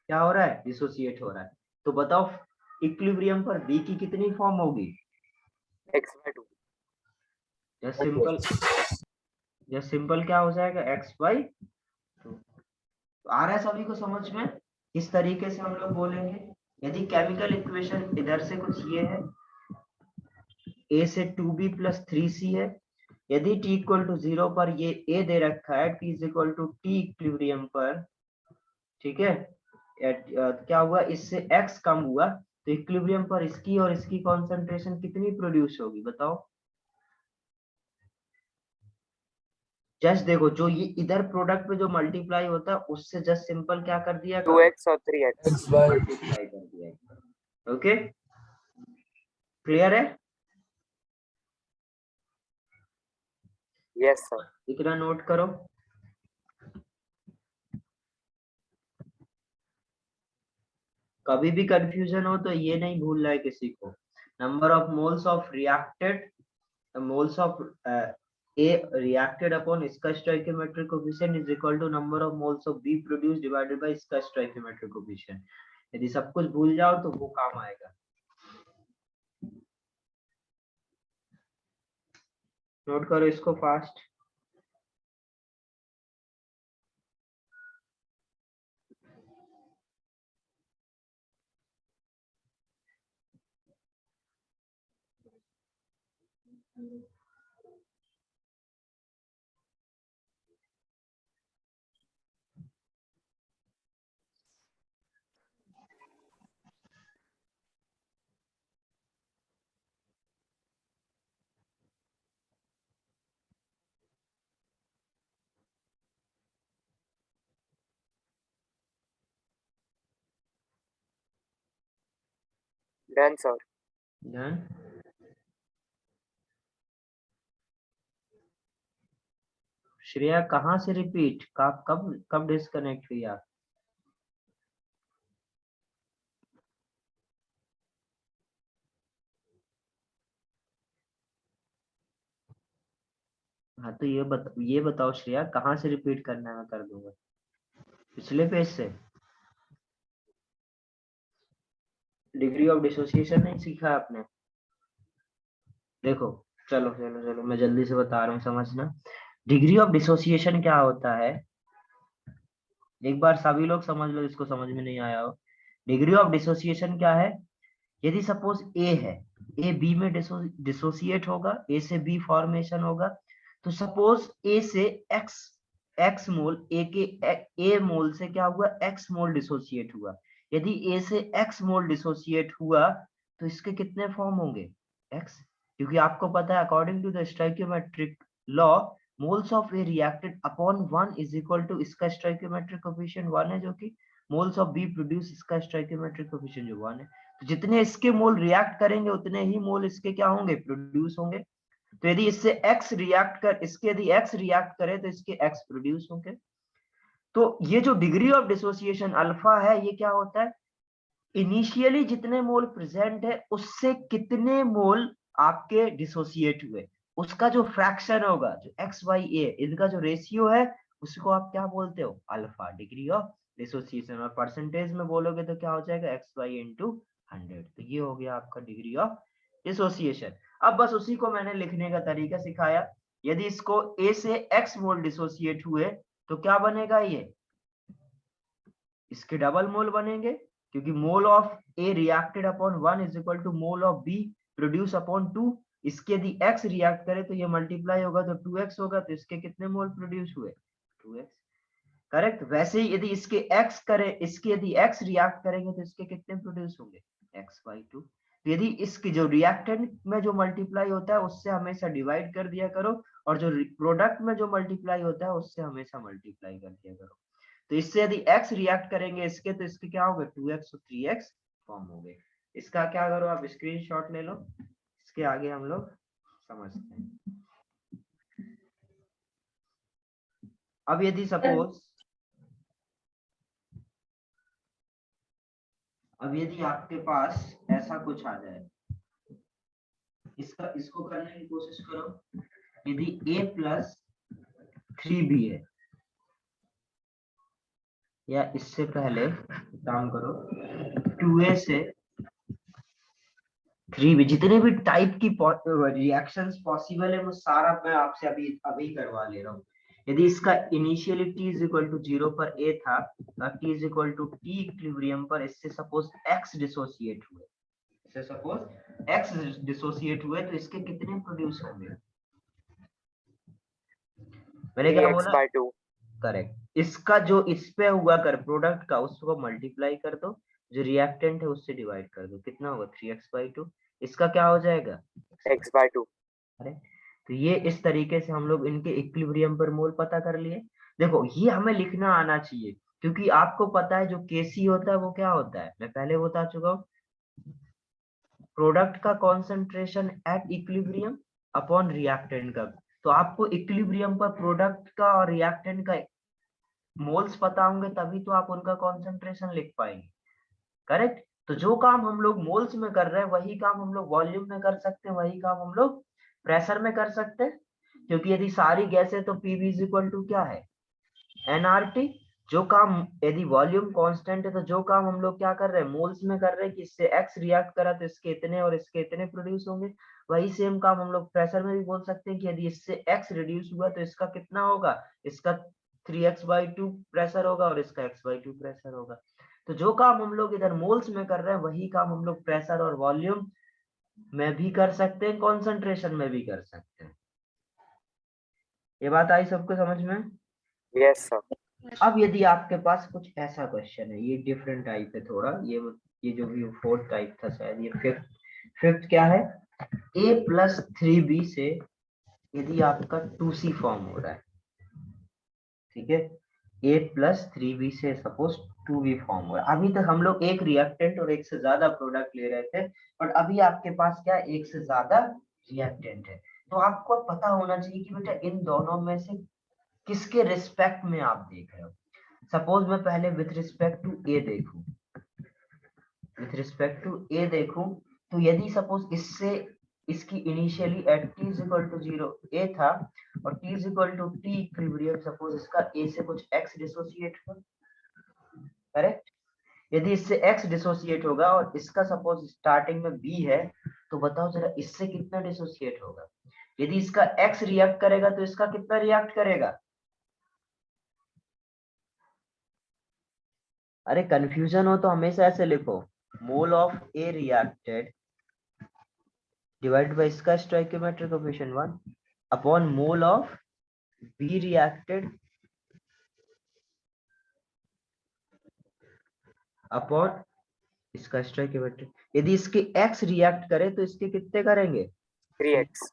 क्या हो रहा है, डिसोसिएट हो रहा है। तो बताओ इक्विलिब्रियम पर B की कितनी फॉर्म होगी, x/2। जस्ट सिंपल क्या हो जाएगा, x/2। तो आ रहा है सभी को समझ में, इस तरीके से हम लोग बोलेंगे। यदि केमिकल इक्वेशन इधर से कुछ ये है, A से 2B + 3C है, यदि t = 0 पर ये A दे रखा है, t = t इक्विलिब्रियम पर, ठीक है, क्या हुआ, इससे x कम हुआ, तो इक्विलिब्रियम पर इसकी और इसकी कॉन्सेंट्रेशन कितनी प्रोड्यूस होगी बताओ। जस्ट देखो, जो ये इधर प्रोडक्ट में जो मल्टीप्लाई होता है उससे जस्ट सिंपल क्या कर दिया, 2x और 3x मल्टीप्लाई कर दिया। ओके, क्लियर है? Yes sir. इतना नोट करो। कभी भी कंफ्यूजन हो तो ये नहीं भूलना है किसी को, number of moles of reacted, moles of A reacted upon इसका stoichiometric coefficient is equal to number of moles of B produced divided by इसका stoichiometric coefficient। यदि सब कुछ भूल जाओ तो वो काम आएगा। नोट करो इसको fast. Done sir. Done. Shreya कहाँ से रिपीट, कब कब डिस्कनेक्ट हुई आप? हाँ तो ये बताओ श्रेया, कहाँ से रिपीट करना है, मैं कर दूंगा। पिछले पेज से? डिग्री ऑफ डिसोसिएशन नहीं सीखा आपने? देखो, चलो चलो चलो मैं जल्दी से बता रहा हूँ, समझना। डिग्री ऑफ डिसोसिएशन क्या होता है, एक बार सभी लोग समझ लो, इसको समझ में नहीं आया हो। डिग्री ऑफ डिसोसिएशन क्या है, यदि सपोज ए है, ए बी में डिसोसिएट होगा, ए से बी फॉर्मेशन होगा, तो सपोज ए से एक्स मोल, ए मोल से क्या हुआ, एक्स मोल डिसोसिएट हुआ। यदि ए से एक्स मोल डिसोसिएट हुआ तो इसके कितने फॉर्म होंगे, एक्स, क्योंकि आपको पता है according to the stoichiometric law, moles of A reacted upon 1 is equal to इसका स्टोइकियोमेट्रिक कोएफिशिएंट 1 है, जो कि मोल्स ऑफ बी प्रोड्यूस इसका स्टोइकियोमेट्रिक कोएफिशिएंट जो 1 है। तो जितने इसके मोल रिएक्ट करेंगे उतने ही मोल इसके क्या होंगे, प्रोड्यूस होंगे। तो यदि इससे x रिएक्ट कर, इसके यदि x रिएक्ट करे तो इसके x प्रोड्यूस होंगे। तो ये जो डिग्री ऑफ डिसोसिएशन अल्फा है, ये क्या होता है, इनिशियली जितने मोल प्रेजेंट है उससे कितने मोल आपके डिसोसिएट हुए, उसका जो फ्रैक्शन होगा, जो x/a, इनका जो रेशियो है, उसको आप क्या बोलते हो, अल्फा, डिग्री ऑफ डिसोसिएशन। और परसेंटेज में बोलोगे तो क्या हो जाएगा, x/a × 100। तो ये हो गया आपका डिग्री ऑफ डिसोसिएशन। अब बस उसी को मैंने लिखने का तरीका सिखाया। यदि इसको a से x मोल डिसोसिएट हुए तो क्या बनेगा, ये इसके डबल मोल बनेंगे, क्योंकि mole of A reacted upon 1 is equal to mole of B produce upon 2। इसके यदि x रिएक्ट करे तो ये मल्टीप्लाई होगा तो 2x होगा, तो इसके कितने मोल प्रोड्यूस हुए, 2x। करेक्ट। वैसे ही यदि इसके x करे, इसके यदि x रिएक्ट करेंगे तो इसके कितने प्रोड्यूस होंगे, x/2। तो यदि इसकी जो रिएक्टेंट में जो मल्टीप्लाई होता है उससे हमेशा डिवाइड कर दिया करो, और जो प्रोडक्ट में जो मल्टीप्लाई होता है उससे हमेशा मल्टीप्लाई कर दिया करो। तो इससे यदि x रिएक्ट करेंगे इसके, तो इसके क्या होगा, 2x और 3x फॉर्म हो गए। इसका क्या करो, आप स्क्रीनशॉट ले लो। इसके आगे हम लोग समझते हैं। अब यदि सपोज आपके पास ऐसा कुछ आ जाए, इसको करने की कोशिश करो। यदि a+3b है, या इससे पहले काम करो 2a से 3b, जितने भी टाइप की रिएक्शंस पॉसिबल है वो सारा मैं आपसे अभी करवा ले रहा हूँ। यदि इसका initially t is equal to 0 पर a था, तो t is equal to t equilibrium पर इससे सपोज x डिसोसिएट हुए, तो इसके कितने प्रोड्यूस होंगे? मैंने क्या बोला? 3x/2। करेक्ट। इसका जो इस पे हुआ कर प्रोडक्ट का, उसको मल्टीप्लाई कर दो, जो रिएक्टेंट है उससे डिवाइड कर दो, कितना होगा? 3x/2। इसका क्या हो जाएगा? x/2। अरे तो ये इस तरीके से हम लोग इनके इक्विलिब्रियम पर मोल पता कर लिए। देखो ये हमें लिखना आना चाहिए, क्योंकि आपको पता है जो Kc होता है वो क्या होता है, मैं पहले बता चुका हूँ, प्रोडक्ट का concentration at equilibrium upon reactant का। तो आपको इक्विलिब्रियम पर प्रोडक्ट का और रिएक्टेंट का मोल्स पता होंगे, तभी तो आप उनका कॉन्सेंट्रेशन लिख पाएंगे। करेक्ट। तो जो काम हम लोग मोल्स में कर रहे हैं वही काम हम लोग वॉल्यूम में कर सकते हैं, वही काम हम लोग प्रेशर में कर सकते हैं। क्योंकि यदि सारी गैसें, तो पीवी इज इक्वल टू क्या है? एनआरटी। जो काम यदि वॉल्यूम कांस्टेंट है, तो जो काम हम लोग क्या कर रहे हैं मोल्स में कर रहे हैं कि इससे एक्स रिएक्ट करा तो इसके इतने और इसके इतने प्रोड्यूस होंगे, वही सेम काम हम लोग प्रेशर में भी बोल सकते हैं कि यदि इससे एक्स रिड्यूस हुआ तो इसका कितना होगा? इसका 3x/2 प्रेशर होगा और इसका x/2 प्रेशर होगा। तो जो काम हम लोग इधर मोल्स में कर रहे हैं वही काम हम लोग प्रेशर और वॉल्यूम में भी कर सकते हैं, कॉन्सेंट्रेशन में भी कर सकते हैं। ये बात आई सबको समझ में? Yes sir. अब यदि आपके पास कुछ ऐसा क्वेश्चन है, ये डिफरेंट टाइप है थोड़ा, ये जो भी फोर्थ टाइप था शायद, ये फिफ्थ क्या है? a+3b से यदि आपका 2c फॉर्म हो रहा है, ठीक है, a+3b से सपोज 2b फॉर्म हो रहा है। अभी तक हम लोग एक रिएक्टेंट और एक से ज्यादा प्रोडक्ट ले रहे थे, बट अभी आपके पास क्या, एक से ज्यादा रिएक्टेंट है। तो आपको पता होना चाहिए कि बेटा इन दोनों में से किसके रिस्पेक्ट में आप देख रहे हो। सपोज मैं पहले विथ रिस्पेक्ट टू ए देखूं, तो यदि सपोज इससे इसकी initially at t is equal to 0 a था, और t is equal to t equilibrium, suppose इसका a से कुछ x डिसोसिएट हुआ, करेक्ट। यदि इससे x डिसोसिएट होगा और इसका सपोज स्टार्टिंग में b है, तो बताओ जरा इससे कितना डिसोसिएट होगा? यदि इसका x रिएक्ट करेगा तो इसका कितना रिएक्ट करेगा? अरे कंफ्यूजन हो तो हमेशा ऐसे लिखो, mole of A reacted divided by इसका stoichiometric coefficient 1 upon mole of B reacted upon इसका स्टोइकियोमेट्रिक। यदि इसके x रिएक्ट करे तो इसके कितने करेंगे? 3x।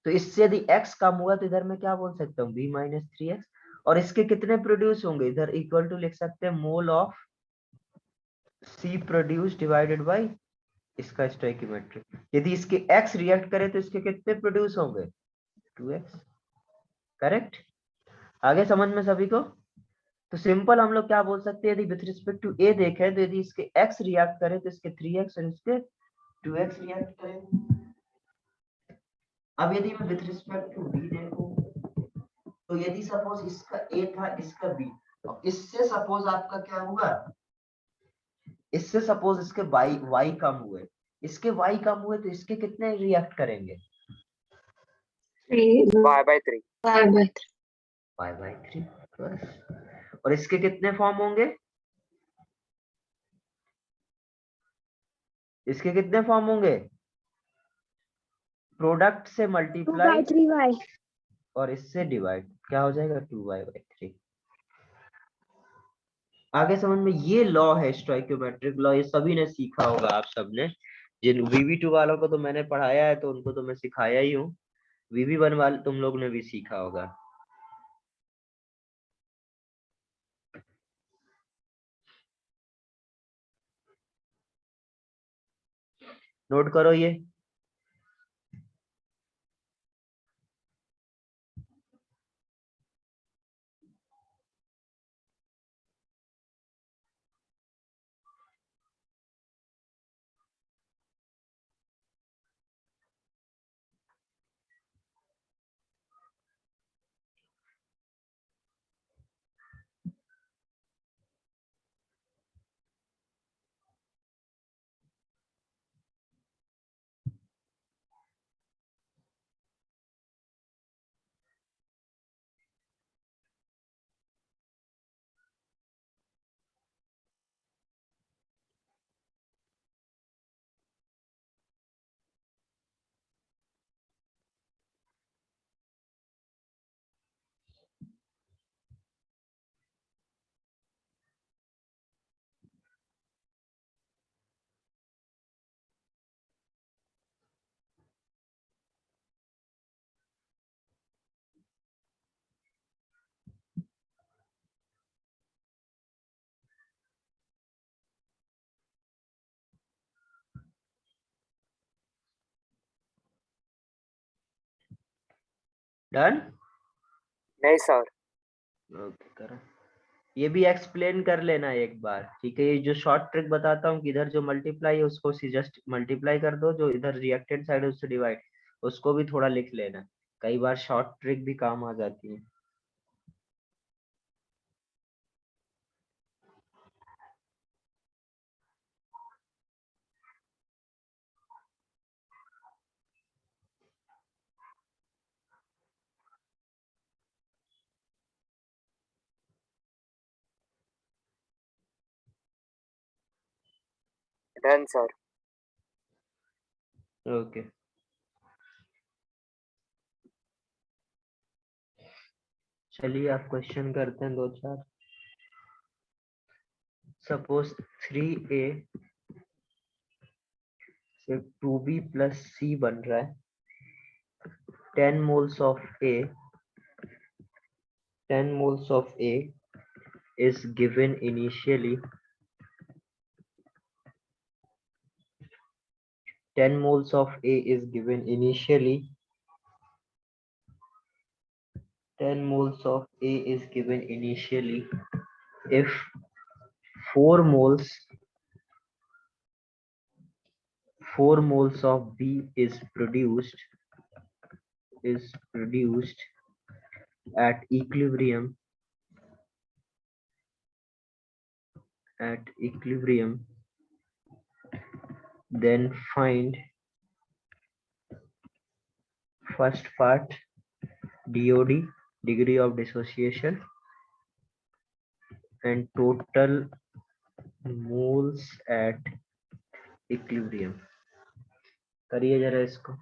तो इससे यदि x कम हुआ तो इधर मैं क्या बोल सकता हूँ? b - 3x। और इसके कितने प्रोड्यूस होंगे? इधर इक्वल टू लिख सकते हैं mole of c produce divided by इसका स्टोइकियोमेट्रिक। यदि इसके x रिएक्ट करे तो इसके कितने प्रोड्यूस होंगे? 2x। करेक्ट। आगे समझ में सभी को? तो सिंपल हम लोग क्या बोल सकते हैं, यदि विथ रिस्पेक्ट टू a देखें तो यदि इसके x रिएक्ट करे तो इसके 3x और इसके 2x रिएक्ट करें। अब यदि मैं विथ रिस्पेक्ट टू b देखूं, तो यदि सपोज इसका a था, इसका b, और इससे सपोज आपका क्या हुआ, इससे सपोज इसके y कम हुए, इसके y कम हुए, तो इसके कितने रिएक्ट करेंगे? y/3। y/3 और इसके कितने फॉर्म होंगे? इसके कितने फॉर्म होंगे? प्रोडक्ट से मल्टीप्लाई 2/3y। और इससे डिवाइड, क्या हो जाएगा? 2y/3। आगे समझ में? ये लॉ है स्टोइकियोमेट्रिक लॉ, ये सभी ने सीखा होगा आप सबने। जिन VV2 वालों को तो मैंने पढ़ाया है, तो उनको तो मैं सिखाया ही हूँ। VV1 वाले तुम लोग ने भी सीखा होगा। नोट करो ये। डन। नहीं सर। ओके करो। ये भी एक्सप्लेन कर लेना एक बार, ठीक है। ये जो शॉर्ट ट्रिक बताता हूँ कि इधर जो मल्टीप्लाई है उसको जस्ट मल्टीप्लाई कर दो, जो इधर रिएक्टेड साइड है उससे डिवाइड, उसको भी थोड़ा लिख लेना। कई बार शॉर्ट ट्रिक भी काम आ जाती है। Done sir. ओके चलिए आप क्वेश्चन करते हैं दो चार। सपोज 3a से 2b प्लस c बन रहा है। 10 moles of A is given initially. 10 moles of A is given initially. 10 moles of A is given initially if 4 moles of B is produced at equilibrium then find first part DOD, degree of dissociation, and total moles at equilibrium. करिए जरा इसको।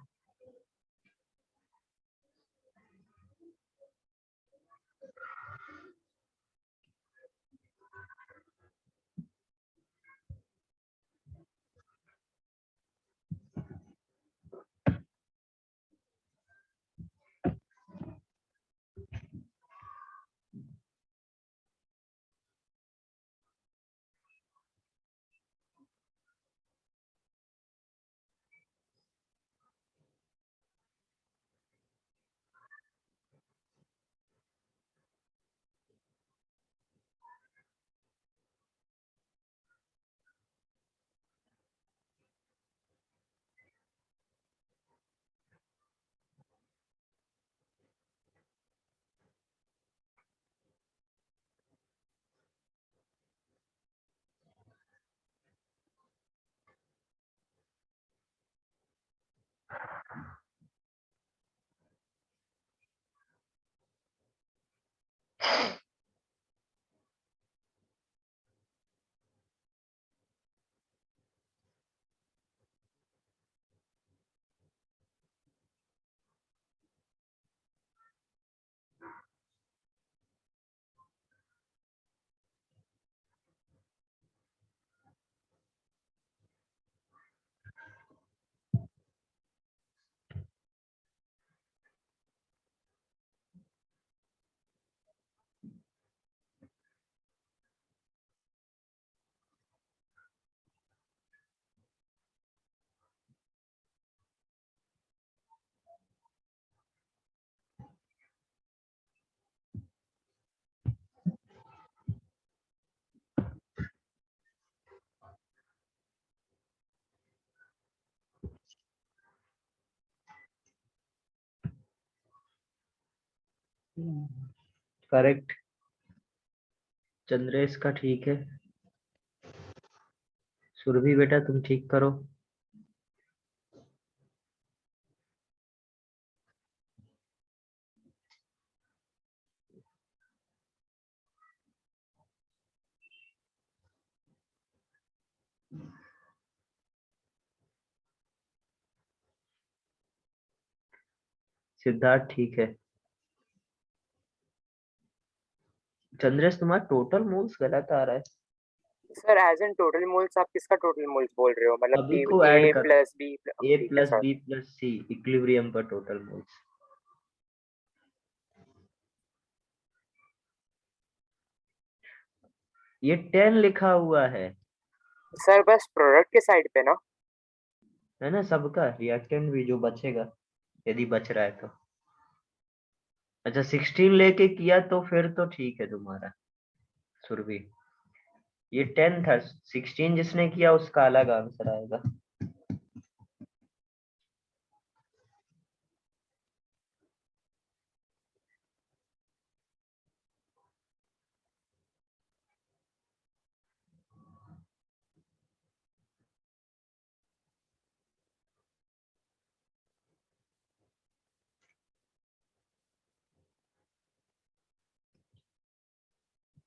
करेक्ट। चंद्रेश का ठीक है। सुरभि बेटा तुम ठीक करो। सिद्धार्थ ठीक है। चंद्रेश तुम्हारा टोटल मोल्स गलत आ रहा है। Sir as in total moles आप किसका टोटल मोल्स बोल रहे हो, मतलब अभी कि को ऐड ए कर, प्लस बी? A ठीक है plus sir. B plus C equilibrium पर टोटल मोल्स। ये 10 लिखा हुआ है सर बस प्रोडक्ट के साइड पे ना? है ना, सबका रिएक्टेंट भी जो बचेगा, यदि बच रहा है तो। अच्छा 16 लेके किया तो फिर तो ठीक है तुम्हारा सुरभि। ये 10 था, 16 जिसने किया उसका अलग आंसर आएगा।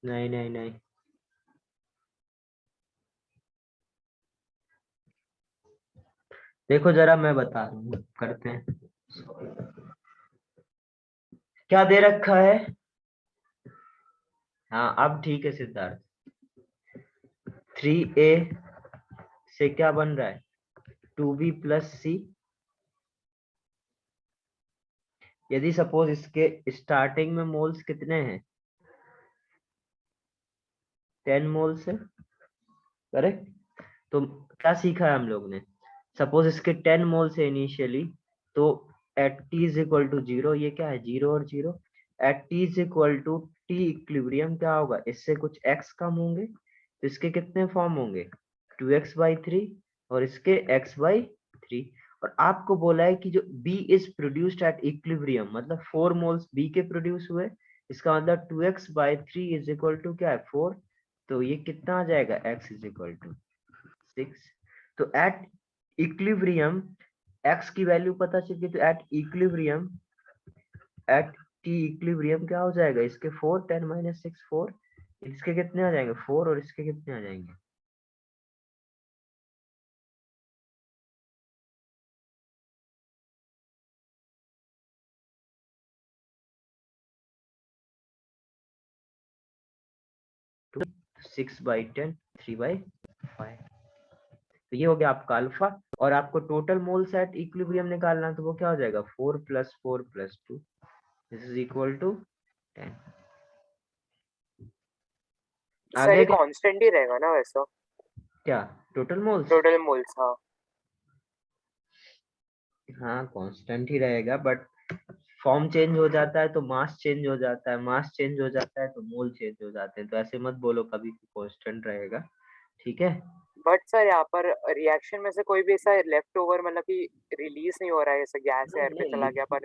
नहीं नहीं नहीं, देखो जरा मैं बता रहा हूँ, करते हैं। क्या दे रखा है? हाँ अब ठीक है सिद्धार्थ। 3a से क्या बन रहा है? 2b प्लस सी। यदि सपोज इसके स्टार्टिंग में मोल्स कितने हैं? 10 मोल्स है, करेक्ट? तो क्या सीखा है हम लोग ने? सपोज इसके 10 मोल्स है इनिशियली, तो at T is equal to 0, ये क्या है 0 और 0, at T is equal to T equilibrium क्या होगा, इससे कुछ x कम होंगे, तो इसके कितने फॉर्म होंगे? 2x/3 और इसके x/3। और आपको बोला है कि जो B is produced at equilibrium, मतलब 4 मोल्स B के प्रोड्यूस हुए, इसका मतलब 2x/3 इज इक्वल टू क्या है 4, तो ये कितना आ जाएगा x इज इक्वल टू 6। तो एट इक्विलिब्रियम x की वैल्यू पता चल गई, तो at equilibrium, at T equilibrium क्या हो जाएगा, इसके 4, 10 माइनस 6 4, इसके कितने आ जाएंगे 4 और इसके कितने आ जाएंगे? टू 6/10 3/5। तो ये हो गया आपका अल्फा, और आपको टोटल मोल्स एट इक्विलिब्रियम निकालना है, तो वो क्या हो जाएगा 4 + 4 + 2, this is equal to 10। Sir आगे ये कांस्टेंट ही रहेगा ना वैसा? क्या टोटल मोल्स? टोटल मोल्स, हाँ। हाँ कांस्टेंट ही रहेगा, बट फॉर्म चेंज हो जाता है तो मास चेंज हो जाता है, मास चेंज हो जाता है तो मोल चेंज हो जाते हैं, तो ऐसे मत बोलो कभी कांस्टेंट रहेगा, ठीक है? बट सर यहाँ पर रिएक्शन में से कोई भी ऐसा लेफ्ट ओवर मतलब कि रिलीज नहीं हो रहा है, ऐसा गैस एयर पे चला गया, पर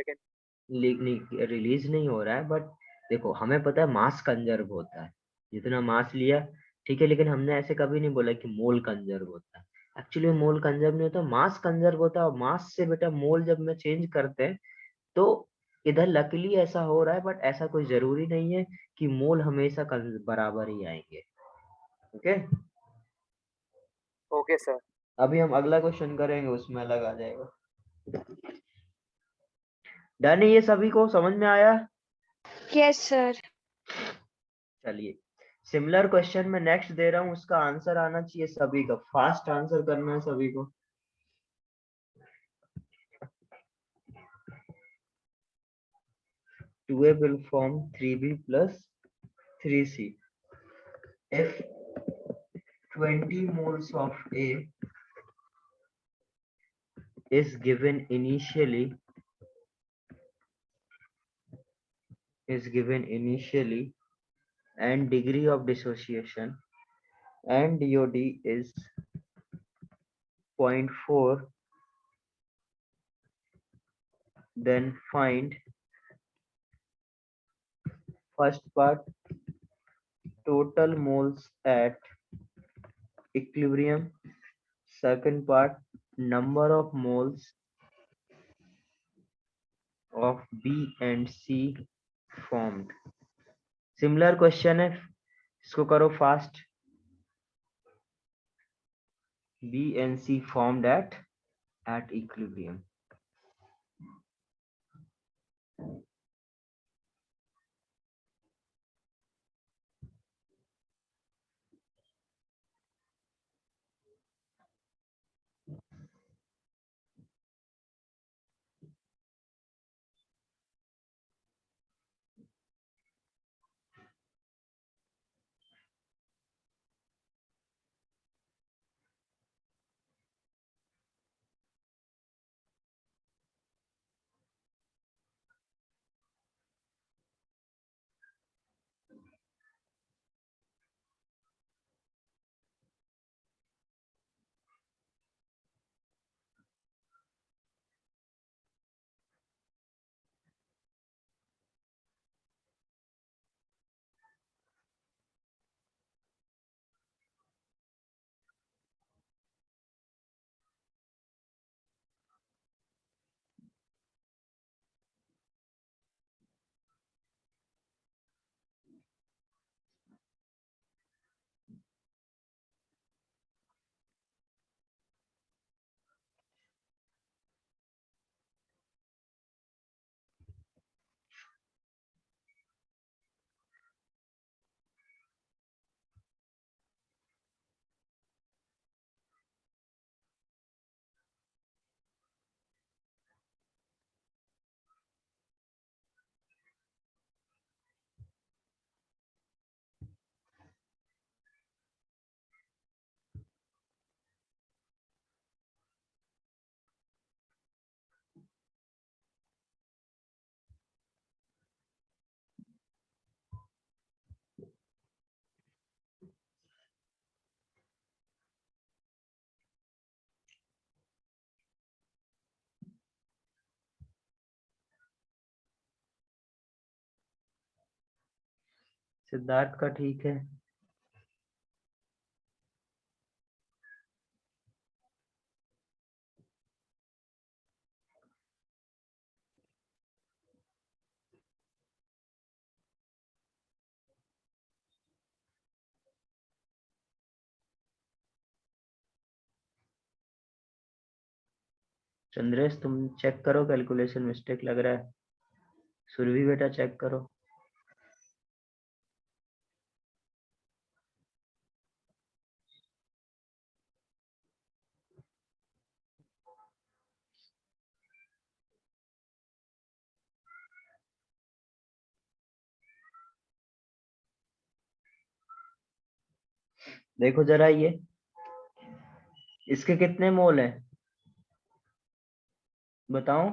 लेकिन रिलीज नहीं हो रहा है, बट देखो हमें पता है मास कंजर्व होता है, जितना मास लिया ठीक है, लेकिन हमने ऐसे कभी नहीं बोला कि मोल कंजर्व होता है। एक्चुअली मोल कंजर्व नहीं होता, मास कंजर्व होता है, और मास से बेटा मोल जब में चेंज करते हैं तो इधर लकीली ऐसा हो रहा है, बट ऐसा कोई जरूरी नहीं है कि मोल हमेशा बराबर ही आएंगे। Okay, okay sir. अभी हम अगला क्वेश्चन करेंगे, उसमें अलग आ जाएगा। डन है, ये सभी को समझ में आया? Yes sir. चलिए सिमिलर क्वेश्चन मैं नेक्स्ट दे रहा हूँ, उसका आंसर आना चाहिए सभी का, फास्ट आंसर करना है सभी को। Two A will form 3b + 3c if 20 moles of A is given initially and degree of dissociation and DOD is 0.4, then find first part total moles at equilibrium, second part number of moles of B and C formed। Similar question है, इसको करो fast. B and C formed at equilibrium। Siddharth का ठीक है। चंद्रेश तुम चेक करो, कैलकुलेशन मिस्टेक लग रहा है। सुरभि बेटा चेक करो। देखो जरा ये, इसके कितने मोल हैं बताओ।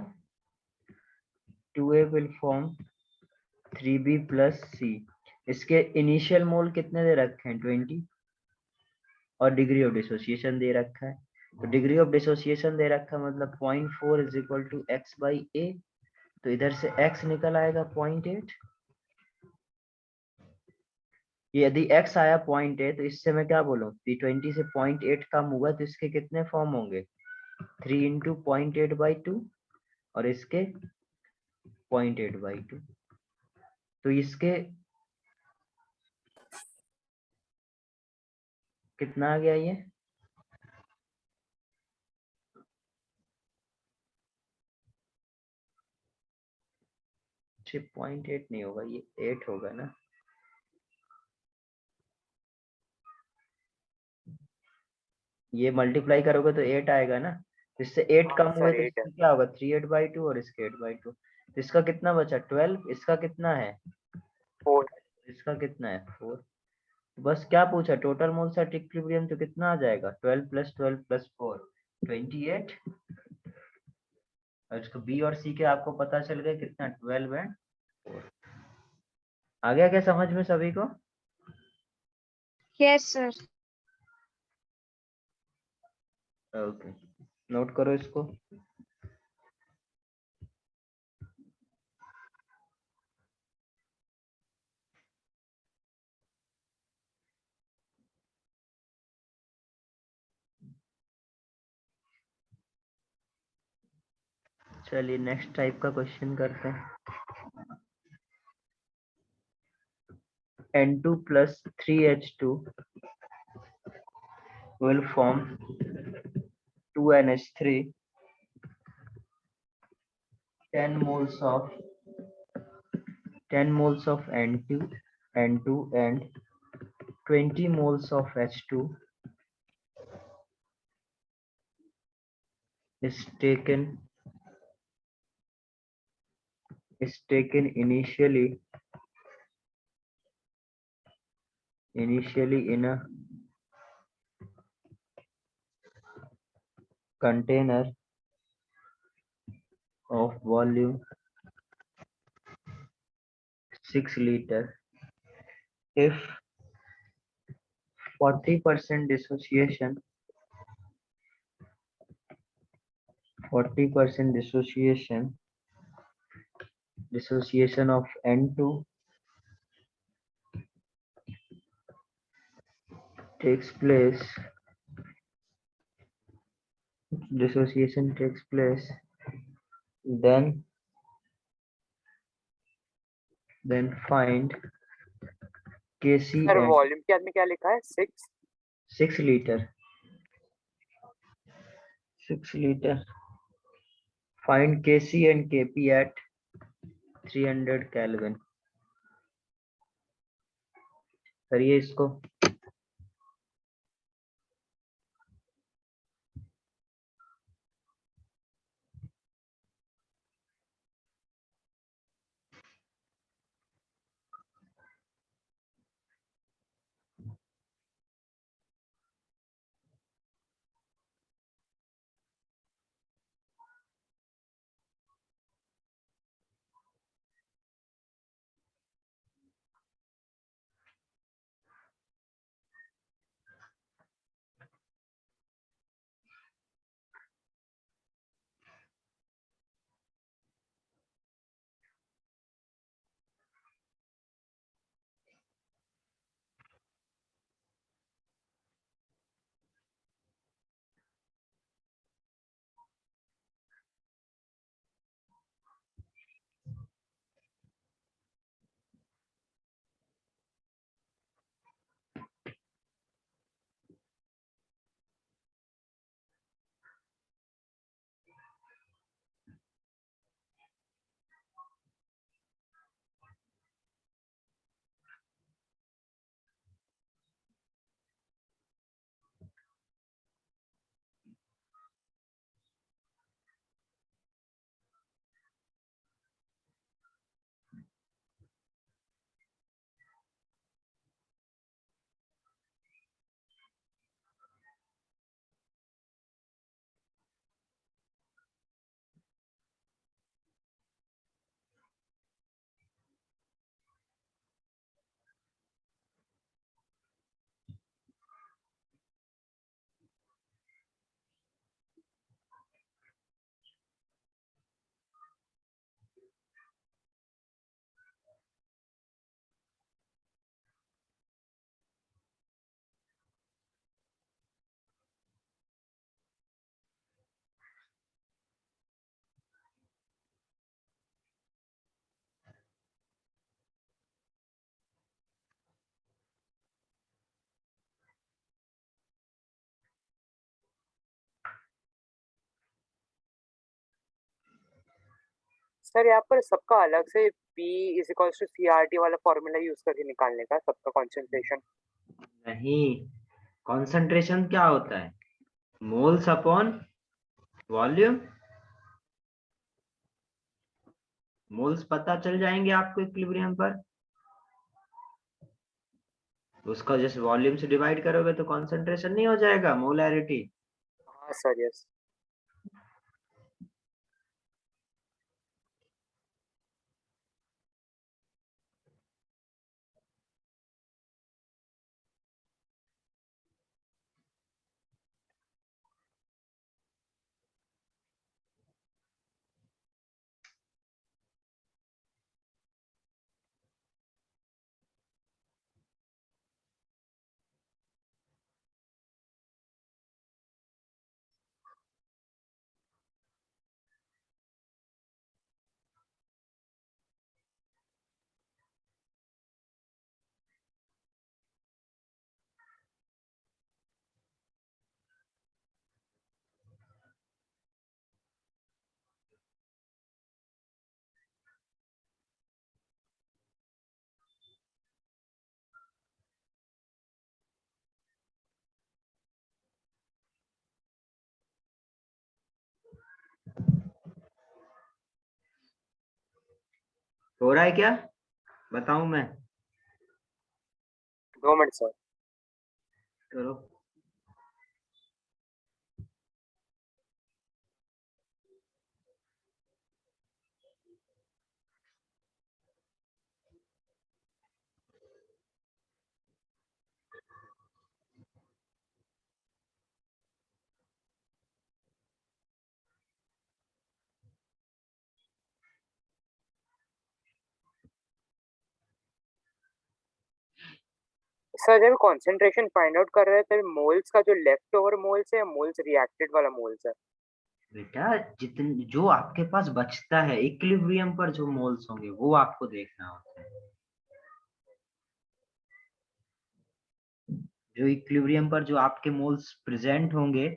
2A will form 3B plus C। इसके इनिशियल मोल कितने दे रखे हैं? 20। और डिग्री ऑफ डिसोसिएशन दे रखा है, तो डिग्री ऑफ डिसोसिएशन दे रखा है मतलब 0.4 is equal to X by A. तो इधर से x निकल आएगा 0.8। यदि x आया 0.8 तो इससे मैं क्या बोलूं, P20 से 0.8 कम हुआ तो इसके कितने फॉर्म होंगे? 3 इंटू 0.8/2 और इसके 0.8/2। तो इसके कितना आ गया ये? सिर्फ 0.8 नहीं होगा, ये 8 होगा ना। ये मल्टीप्लाई करोगे तो 8 आएगा ना। इससे 8 कम हाँ हुए सर तो 8 है। इससे क्या होगा? 3/8/2 और इसके 8/2। तो इसका कितना बचा? 12। इसका कितना है? 4। इसका कितना है? 4। बस क्या पूछा? टोटल मोल्स एट इक्विलिब्रियम, तो कितना आ जाएगा? 12 + 12 + 4 28। और इसको बी और सी के आपको पता चल गया कितना? 12 एंड 4। आ गया क्या समझ में सभी को? Yes, sir. ओके, नोट करो इसको। चलिए नेक्स्ट टाइप का क्वेश्चन करते हैं। N2 + 3H2 will form 2NH3, 10 moles of N2 and 20 moles of H2 is taken initially in a container of volume 6 liter. If 40% dissociation of N2 takes place, then find Kc sir and volume के आदमी क्या लिखा है? 6। 6 liter 6 liter. Find Kc and Kp at 300 Kelvin. करिए इसको। सर यहाँ पर सबका अलग से P is equal to CRT वाला फॉर्मूला यूज करके निकालने का सबका कॉन्सेंट्रेशन। नहीं, कॉन्सेंट्रेशन क्या होता है? Moles upon volume. मोल्स पता चल जाएंगे आपको इक्विलिब्रियम पर, उसका जस्ट वॉल्यूम से डिवाइड करोगे तो कॉन्सेंट्रेशन नहीं हो जाएगा, मोलैरिटी। हाँ सर, यस। हो रहा है क्या, बताऊं मैं? 2 मिनट सर। करो। सर जब कॉन्सेंट्रेशन फाइंड आउट कर रहे थे, मोल्स का जो लेफ्ट ओवर मोल्स है, मोल्स रिएक्टेड वाला मोल्स है। बेटा जितने जो आपके पास बचता है इक्विलिब्रियम पर, जो मोल्स होंगे वो आपको देखना होता है। जो इक्विलिब्रियम पर जो आपके मोल्स प्रेजेंट होंगे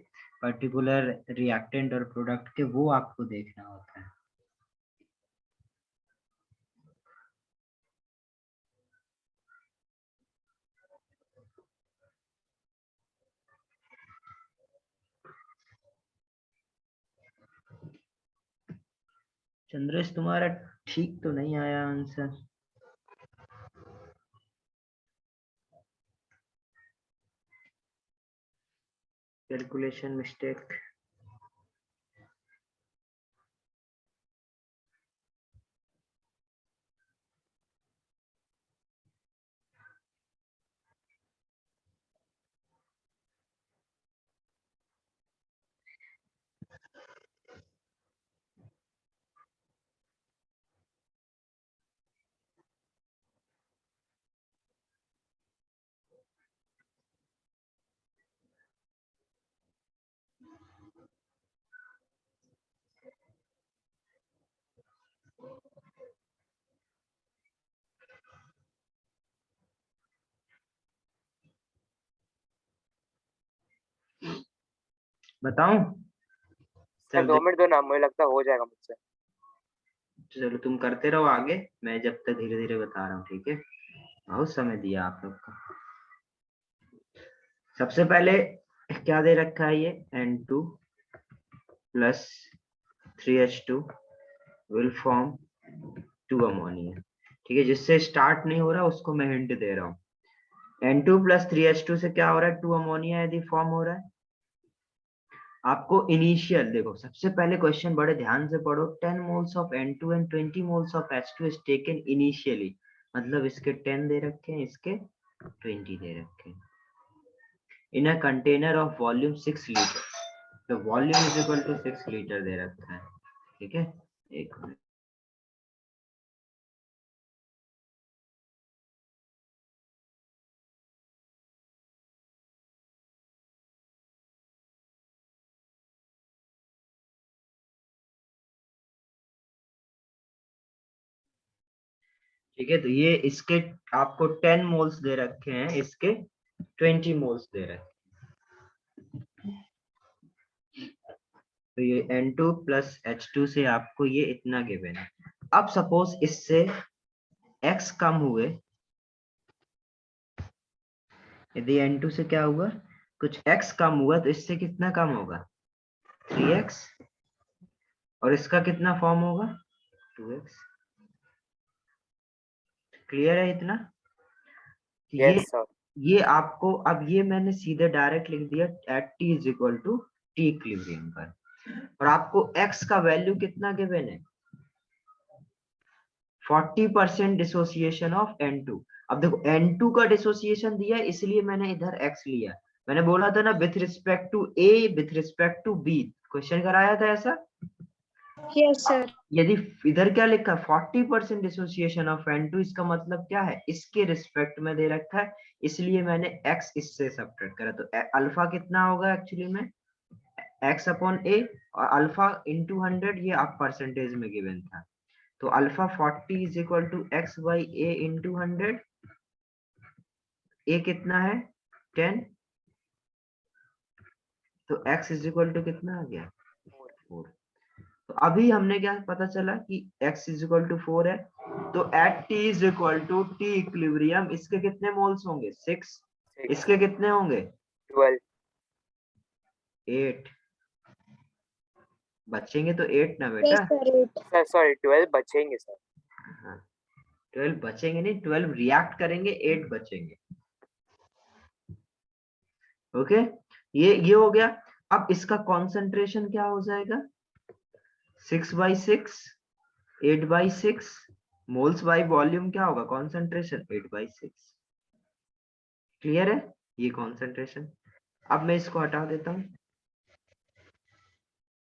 पर्टिकुलर रिएक्टेंट और प्रोडक्ट के, वो आपको देखना होता है। चंद्रेश तुम्हारा ठीक तो नहीं आया आंसर। Calculation mistake. बताऊं? सर 2 मिनट दो ना, मुझे लगता है हो जाएगा मुझसे। चलो तुम करते रहो आगे, मैं जब तक धीरे धीरे बता रहा हूँ, ठीक है? बहुत समय दिया आप लोग का। सबसे पहले क्या दे रखा है ये, N2 plus 3H2 will form 2 ammonia. ठीक है, जिससे स्टार्ट नहीं हो रहा उसको मैं हिंट दे रहा हूँ। N2 प्लस 3H2 से क्या हो रहा है, 2 अमोनिया यदि फॉर्म हो रहा है। आपको इनिशियल देखो, सबसे पहले क्वेश्चन बड़े ध्यान से पढ़ो। 10 moles of N2 and 20 moles of H2 is taken initially, मतलब इसके 10 दे रखे हैं, इसके 20 दे रखे हैं, in a container of volume 6 litre. तो volume is equal to 6 litre दे रखा है। ठीक है, एक मिनट। ठीक है, तो ये इसके आपको 10 मोल्स दे रखे हैं, इसके 20 मोल्स दे रखे हैं। तो ये N2 प्लस H2 से आपको ये इतना गिवन है। अब सपोज इससे x कम हुए, यदि n2 से क्या हुआ, कुछ x कम हुआ, तो इससे कितना कम होगा, 3x, और इसका कितना फॉर्म होगा, 2x। क्लियर है इतना? Yes sir. ये आपको, अब ये मैंने सीधे डायरेक्ट लिख दिया at t is equal to T equilibrium पर, और आपको x का वैल्यू कितना गिवन है, 40% डिसोसिएशन ऑफ N2। अब देखो N2 का डिसोसिएशन दिया है, इसलिए मैंने इधर x लिया। मैंने बोला था ना with respect to A with respect to B, question कराया था ऐसा। Yes, sir. यदि इधर क्या लिखा, 40% डिसोसिएशन ऑफ N2, इसका मतलब क्या है, इसके रिस्पेक्ट में दे रखा है, इसलिए मैंने x इससे सब्ट्रैक्ट करा। तो अल्फा कितना होगा एक्चुअली में, x अपॉन a, और अल्फा इंटू 100 ये आप परसेंटेज में गिवन था। तो alpha 40 is equal to x by a into 100, a कितना है 10, तो x इज इक्वल टू कितना आ गया 4। तो अभी हमने क्या पता चला कि x इज इक्वल टू 4 है, तो at t is equal to t equilibrium, इसके कितने मोल्स होंगे 6, इसके कितने होंगे 12। 8, बचेंगे तो 8 ना बेटा। Yes, sir. 8. सर सॉरी 12 बचेंगे सर। हाँ, 12 बचेंगे नहीं, 12 रिएक्ट करेंगे, 8 बचेंगे। ओके, ये हो गया। अब इसका कॉन्सेंट्रेशन क्या हो जाएगा, 6/6, 8/6 मोल्स बाय वॉल्यूम क्या होगा कॉन्सेंट्रेशन, 8/6। क्लियर है ये कॉन्सेंट्रेशन। अब मैं इसको हटा देता हूं।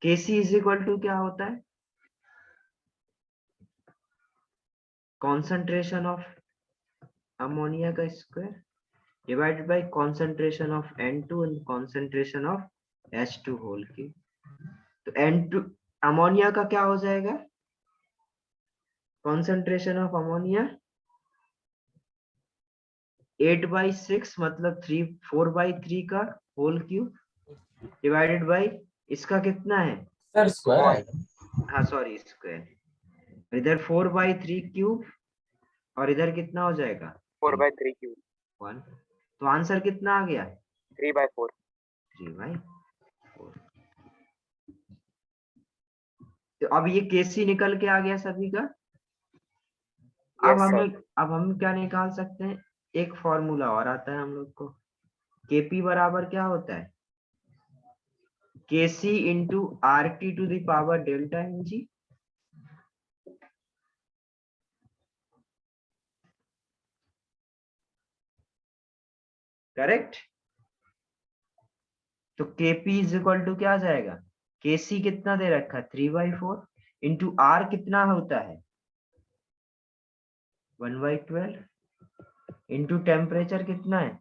Kc इज इक्वल टू क्या होता है, कॉन्सेंट्रेशन ऑफ अमोनिया का square divided by concentration of N2 and concentration of H2 whole cube. तो N2 अमोनिया का क्या हो जाएगा, कॉन्सेंट्रेशन ऑफ अमोनिया 8/6 मतलब 4/3 का होल क्यूब डिवाइडेड बाय इसका कितना है, सर स्क्वायर आएगा। हाँ सॉरी स्क्वायर, इधर 4/3 क्यूब और इधर कितना हो जाएगा 4/3 क्यूब। 1। तो आंसर कितना आ गया 3/4। 3/4। तो अब ये केसी निकल के आ गया सभी का। Yes sir. अब हम क्या निकाल सकते हैं, एक फॉर्मूला और आता है हम लोग को, केपी बराबर क्या होता है, KC into R T to the power delta N G. Correct. तो केपी इज इक्वल टू क्या आ जाएगा, केसी कितना दे रखा है 3/4 इंटू आर कितना होता है 1/12 इंटू टेम्परेचर कितना है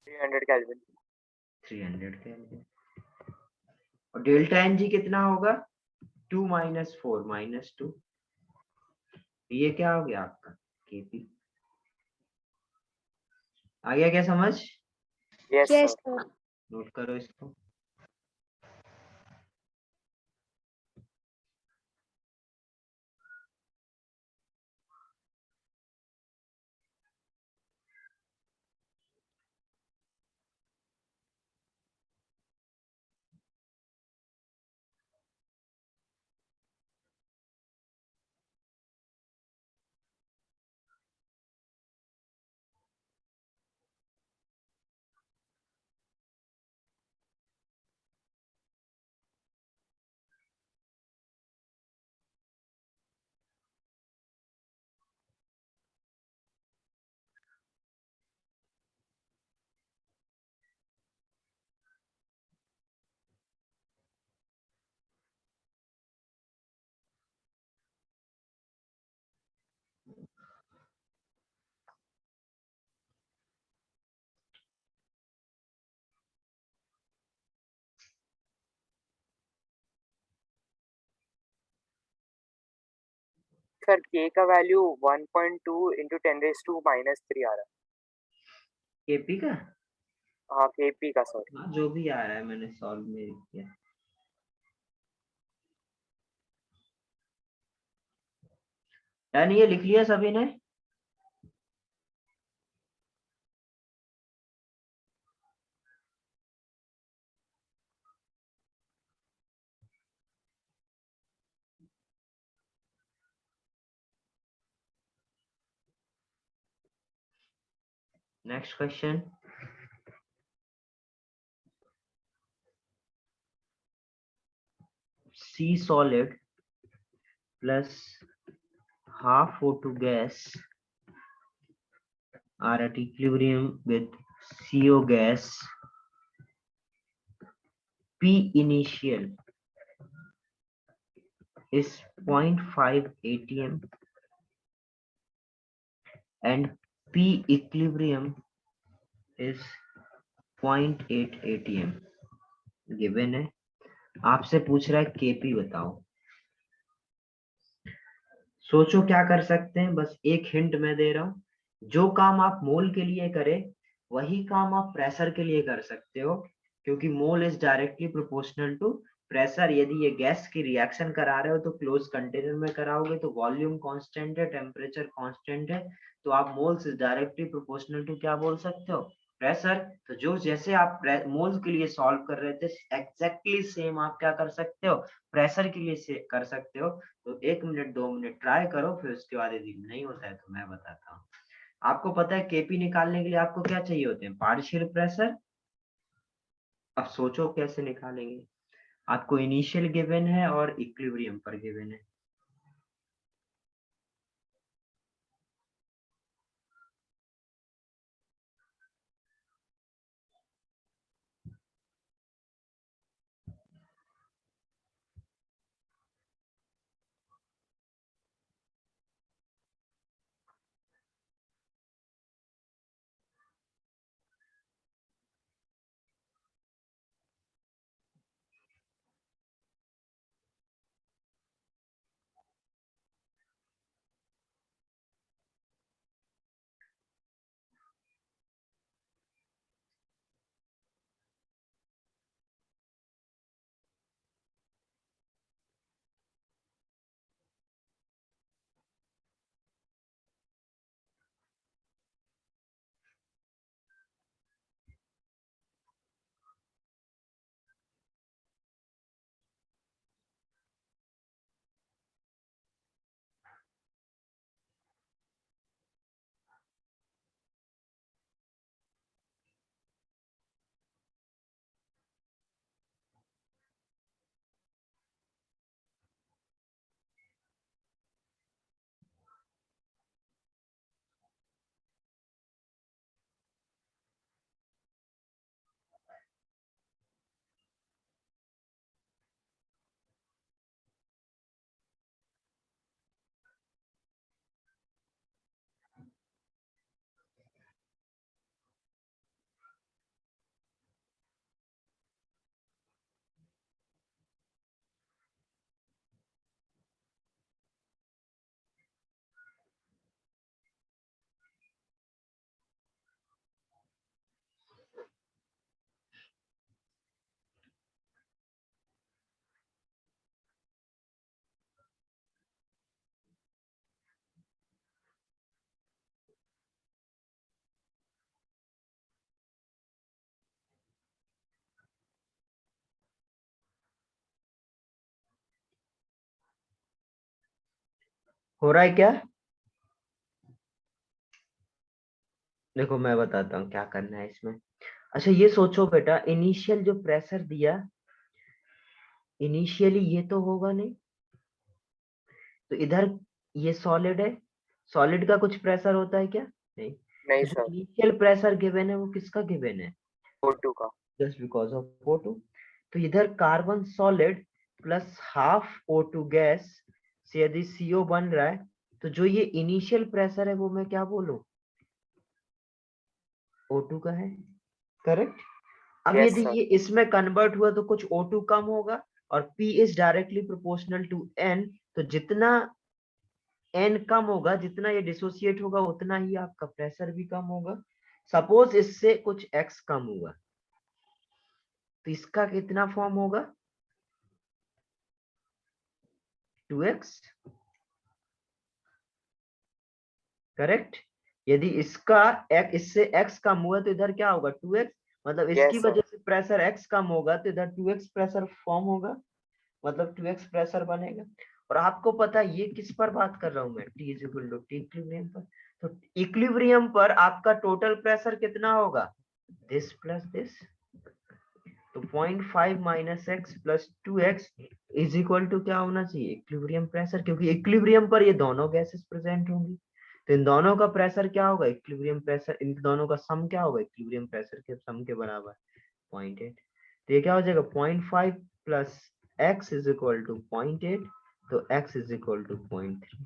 300 केल्विन। 300 केल्विन, और डेल्टा एन जी कितना होगा 2 - 4 - 2। ये क्या हो गया आपका केपी। आ गया क्या समझ, yes Yes, sir. sir. Note करो इसको। सर के का वैल्यू 1.2 इंटू 10⁻³ आ रहा है। केपी का, हाँ केपी का सर। हाँ जो भी आ रहा है मैंने सॉल्व में किया। यानी ये लिख लिया सभी ने? Next question, C solid plus half O2 gas are at equilibrium with CO gas. P initial is 0.5 atm and P equilibrium is 0.8 atm. Given है, आपसे पूछ रहा है केपी बताओ। सोचो क्या कर सकते हैं, बस एक हिंट मैं दे रहा हूं, जो काम आप मोल के लिए करें वही काम आप प्रेशर के लिए कर सकते हो, क्योंकि mole is directly proportional to pressure. यदि ये गैस की रिएक्शन करा रहे हो तो क्लोज कंटेनर में कराओगे तो वॉल्यूम कांस्टेंट है, टेम्परेचर कांस्टेंट है, तो आप moles is directly proportional to क्या बोल सकते हो, प्रेशर। तो जो जैसे आप मोल्स के लिए सॉल्व कर रहे थे एग्जैक्टली सेम आप क्या कर सकते हो, प्रेशर के लिए कर सकते हो। तो 1 मिनट 2 मिनट ट्राई करो, फिर उसके बाद यदि नहीं होता है तो मैं बताता हूँ। आपको पता है केपी निकालने के लिए आपको क्या चाहिए होते हैं, पार्शियल प्रेशर। अब सोचो कैसे निकालेंगे, आपको इनिशियल गिवन है और इक्विलिब्रियम पर गिवन है। हो रहा है क्या? देखो मैं बताता हूँ क्या करना है इसमें। अच्छा ये सोचो बेटा, इनिशियल जो प्रेशर दिया, इनिशियली ये तो होगा नहीं, तो इधर ये सॉलिड है, सॉलिड का कुछ प्रेशर होता है क्या? नहीं। नहीं तो जो सर, इनिशियल प्रेशर गिवन है वो किसका गिवन है, O2 का। Just because of O2। तो इधर carbon solid plus half O2 gas से यदि CO बन रहा है, तो जो ये इनिशियल प्रेशर है वो मैं क्या बोलूं, O2 का है, करेक्ट। अब यस यदि सर। ये इसमें कन्वर्ट हुआ तो कुछ O2 कम होगा, और P is directly proportional to N, तो जितना N कम होगा, जितना ये डिसोसिएट होगा उतना ही आपका प्रेशर भी कम होगा। सपोज इससे कुछ X कम हुआ, तो इसका कितना फॉर्म होगा, 2x। करेक्ट। यदि इसका इससे x कम हुआ तो इधर क्या होगा 2x, मतलब इसकी Yes, sir. वजह से प्रेशर x कम होगा तो इधर 2x प्रेशर फॉर्म होगा, मतलब 2x प्रेशर बनेगा। और आपको पता है ये किस पर बात कर रहा हूं मैं, T is equal to T equilibrium पर। तो इक्विलिब्रियम पर आपका टोटल प्रेशर कितना होगा, दिस प्लस दिस। तो 0.5 minus X plus 2x is equal to क्या होना चाहिए, इक्विलिब्रियम प्रेशर, क्योंकि इक्विलिब्रियम पर ये दोनों गैसेस प्रेजेंट होंगी। तो इन दोनों का प्रेशर क्या होगा, इक्विलिब्रियम प्रेशर, इन दोनों का सम क्या होगा, इक्विलिब्रियम प्रेशर के सम के बराबर 0.8। तो ये क्या हो जाएगा 0.5 plus x is equal to 0.8, तो x इज इक्वल टू 0.3।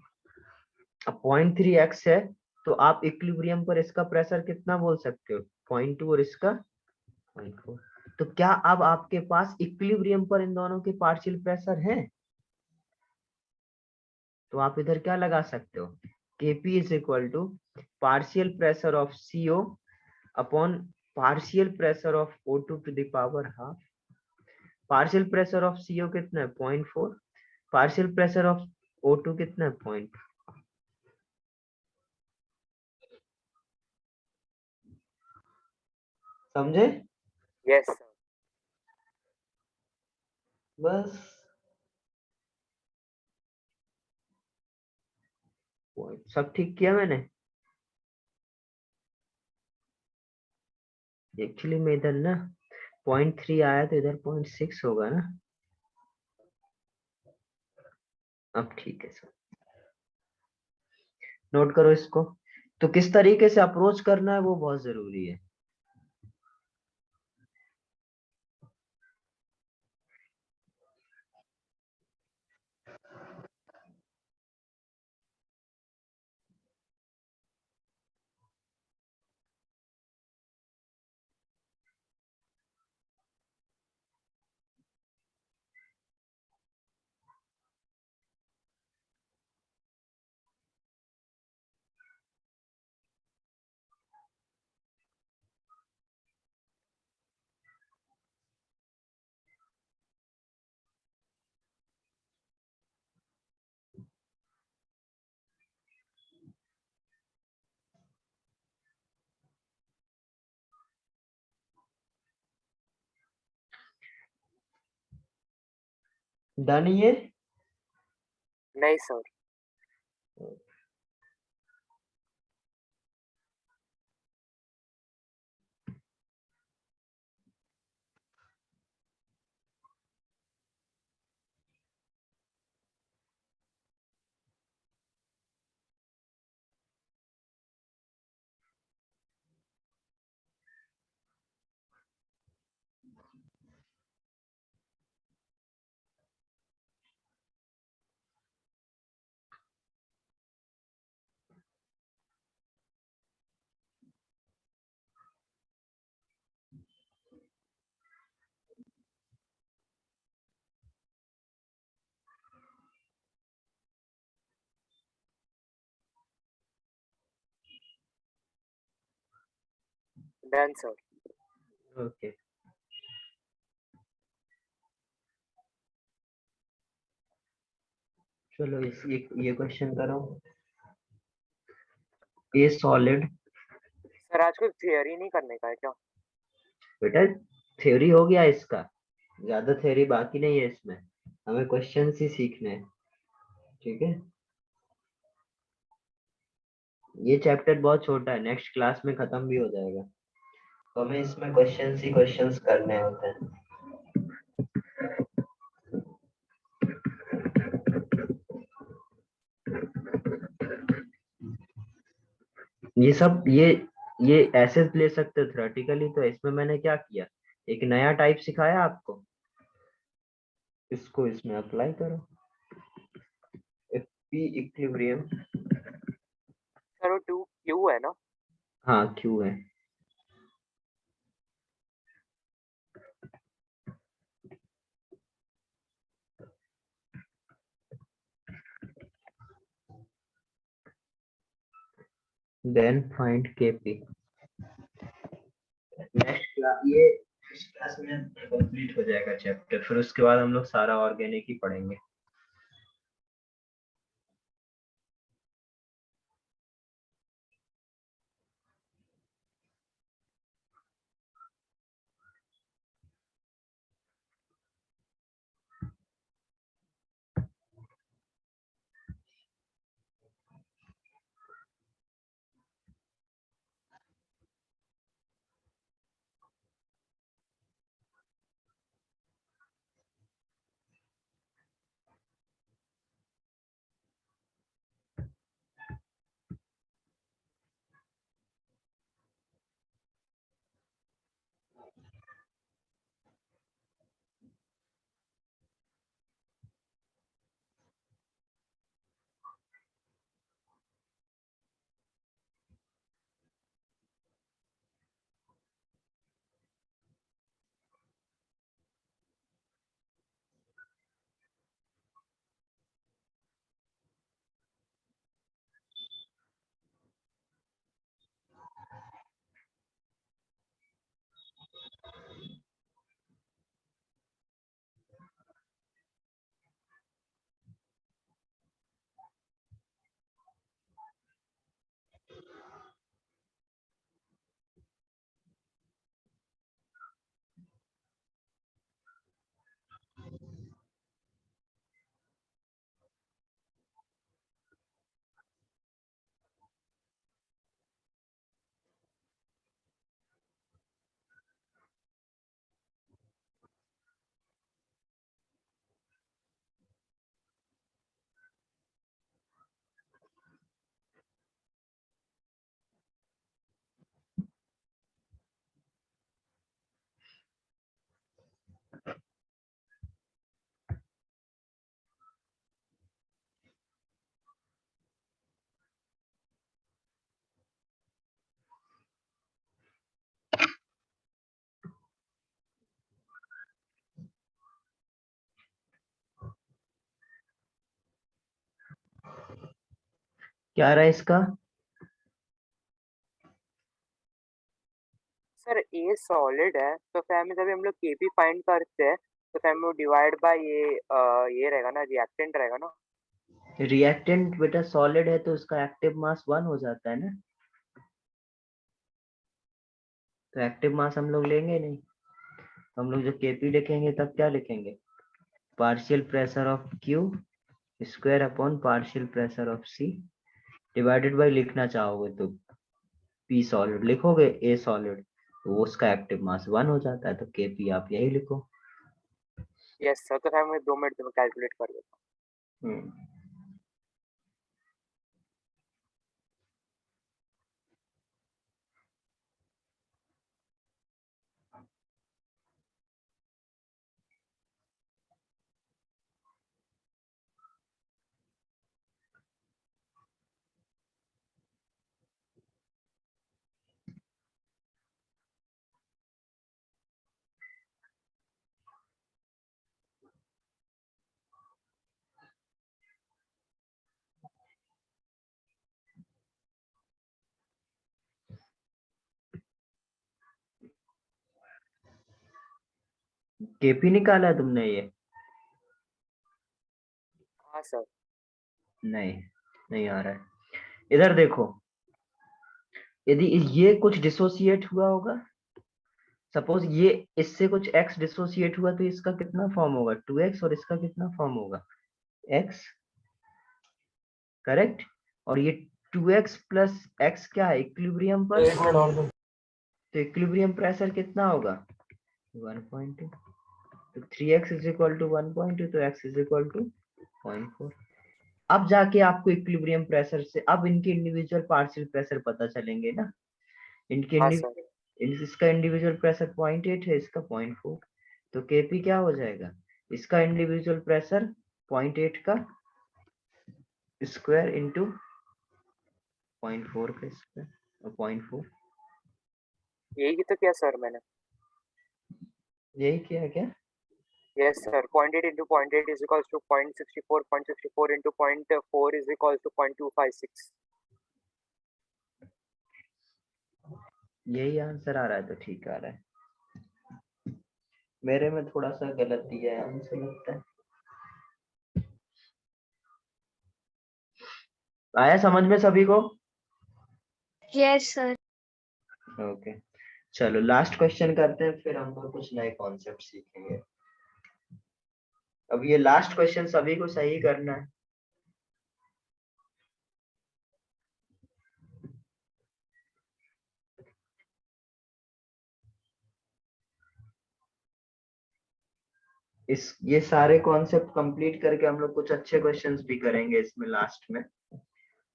अब 0.3 x है तो आप इक्विलिब्रियम पर इसका प्रेशर कितना बोल सकते हो, 0.2, और इसका 0.4। तो क्या अब आपके पास इक्विलिब्रियम पर इन दोनों के पार्शियल प्रेशर हैं, तो आप इधर क्या लगा सकते हो, Kp is equal to partial pressure of CO upon partial pressure of O2 to the power half. Partial pressure of CO कितना है 0.4, पार्शियल प्रेशर ऑफ O2 कितना है 0.2। समझे? Yes, sir. बस सब ठीक किया मैंने। एक्चुअली में इधर ना 0.3 आया तो इधर 0.6 होगा ना। अब ठीक है सर, नोट करो इसको। तो किस तरीके से अप्रोच करना है वो बहुत जरूरी है। डन ये? नहीं, sir. Done, sir. ओके, चलो इस ये क्वेश्चन करो। ए सॉलिड, Sir, आज कुछ थियरी नहीं करने का है क्या? बेटा थ्योरी हो गया इसका, ज्यादा थ्योरी बाकी नहीं है इसमें, हमें क्वेश्चन ही सीखने हैं। ठीक है, ये चैप्टर बहुत छोटा है, नेक्स्ट क्लास में खत्म भी हो जाएगा, तो हमें इसमें क्वेश्चन ही क्वेश्चंस करने होते हैं। ये सब ये ऐसे ले सकते हो थ्योरेटिकली, तो इसमें मैंने क्या किया, एक नया टाइप सिखाया आपको, इसको इसमें अप्लाई करो। पी इक्विलिब्रियम, Sir, वो 2Q है ना? हाँ क्यू है, then find Kp। Next class ये इस क्लास में कंप्लीट हो जाएगा चैप्टर, फिर उसके बाद हम लोग सारा ऑर्गेनिक ही पढ़ेंगे। क्या आ रहा है इसका? सर ए सॉलिड है तो फिर हमें जब हम लोग केपी फाइंड करते हैं तो फिर हमें डिवाइड बाय ये रहेगा ना, रिएक्टेंट रहेगा ना। रिएक्टेंट बेटा सॉलिड है तो उसका एक्टिव मास 1 हो जाता है ना, तो एक्टिव मास हम लोग लेंगे नहीं, तो हम लोग जब केपी लिखेंगे तब क्या लिखेंगे, partial pressure of Q square upon partial pressure of C divided by, लिखना चाहोगे तो पी सॉलिड लिखोगे, ए सॉलिड तो उसका एक्टिव मास 1 हो जाता है, तो केपी आप यही लिखो। यस सर, तो फिर हमें 2 मिनट में कैलकुलेट कर देता हम्म, केपी निकाला है तुमने ये? हाँ सर। नहीं, नहीं आ रहा है। इधर देखो, यदि ये कुछ डिसोसिएट हुआ होगा, सपोज ये इससे कुछ x डिसोसिएट हुआ, तो इसका कितना फॉर्म होगा 2x, और इसका कितना फॉर्म होगा x, करेक्ट। और ये 2x प्लस x क्या है, इक्विलिब्रियम पर, एक मिनट और दो। तो इक्विलिब्रियम प्रेशर कितना होगा 1.2, तो 3x इज इक्वल टू 1.2, तो x इज इक्वल टू 0.4। अब जाके आपको इक्विलिब्रियम प्रेशर से अब इनके इंडिविजुअल पार्शियल प्रेशर पता चलेंगे ना, इनके हाँ सर। इसका इंडिविजुअल प्रेशर 0.8 है, इसका 0.4, तो केपी क्या हो जाएगा, इसका इंडिविजुअल प्रेशर 0.8 का स्क्वायर इंटू 0.4 का स्क्वायर, और 0.4 यही तो किया सर मैंने। यही किया है क्या? Yes sir, 0.8 into 0.8 is equals to 0.64, 0.64 into 0.4 is equals to 0.256। यही आंसर आ रहा है, तो ठीक आ रहा है। मेरे में थोड़ा सा गलत दिया है आंसर लगता है। आया समझ में सभी को? Yes, sir. ओके, चलो लास्ट क्वेश्चन करते हैं, फिर हम लोग कुछ नए कॉन्सेप्ट सीखेंगे। अब ये लास्ट क्वेश्चन सभी को सही करना है। ये सारे कॉन्सेप्ट कंप्लीट करके हम लोग कुछ अच्छे क्वेश्चंस भी करेंगे इसमें लास्ट में।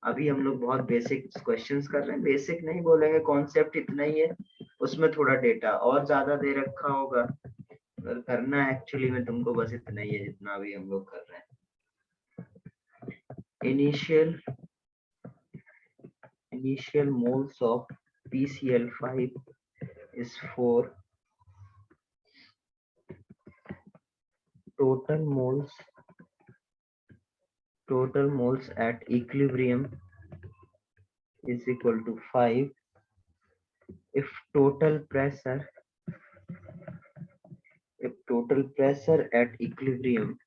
अभी हम लोग बहुत बेसिक क्वेश्चंस कर रहे हैं, बेसिक नहीं बोलेंगे, कॉन्सेप्ट इतना ही है, उसमें थोड़ा डेटा और ज्यादा दे रखा होगा, अगर करना है एक्चुअली में तुमको बस इतना ही है जितना अभी हम लोग कर रहे हैं। initial moles of PCl5 is 4, total moles at equilibrium is equal to 5 if total pressure at equilibrium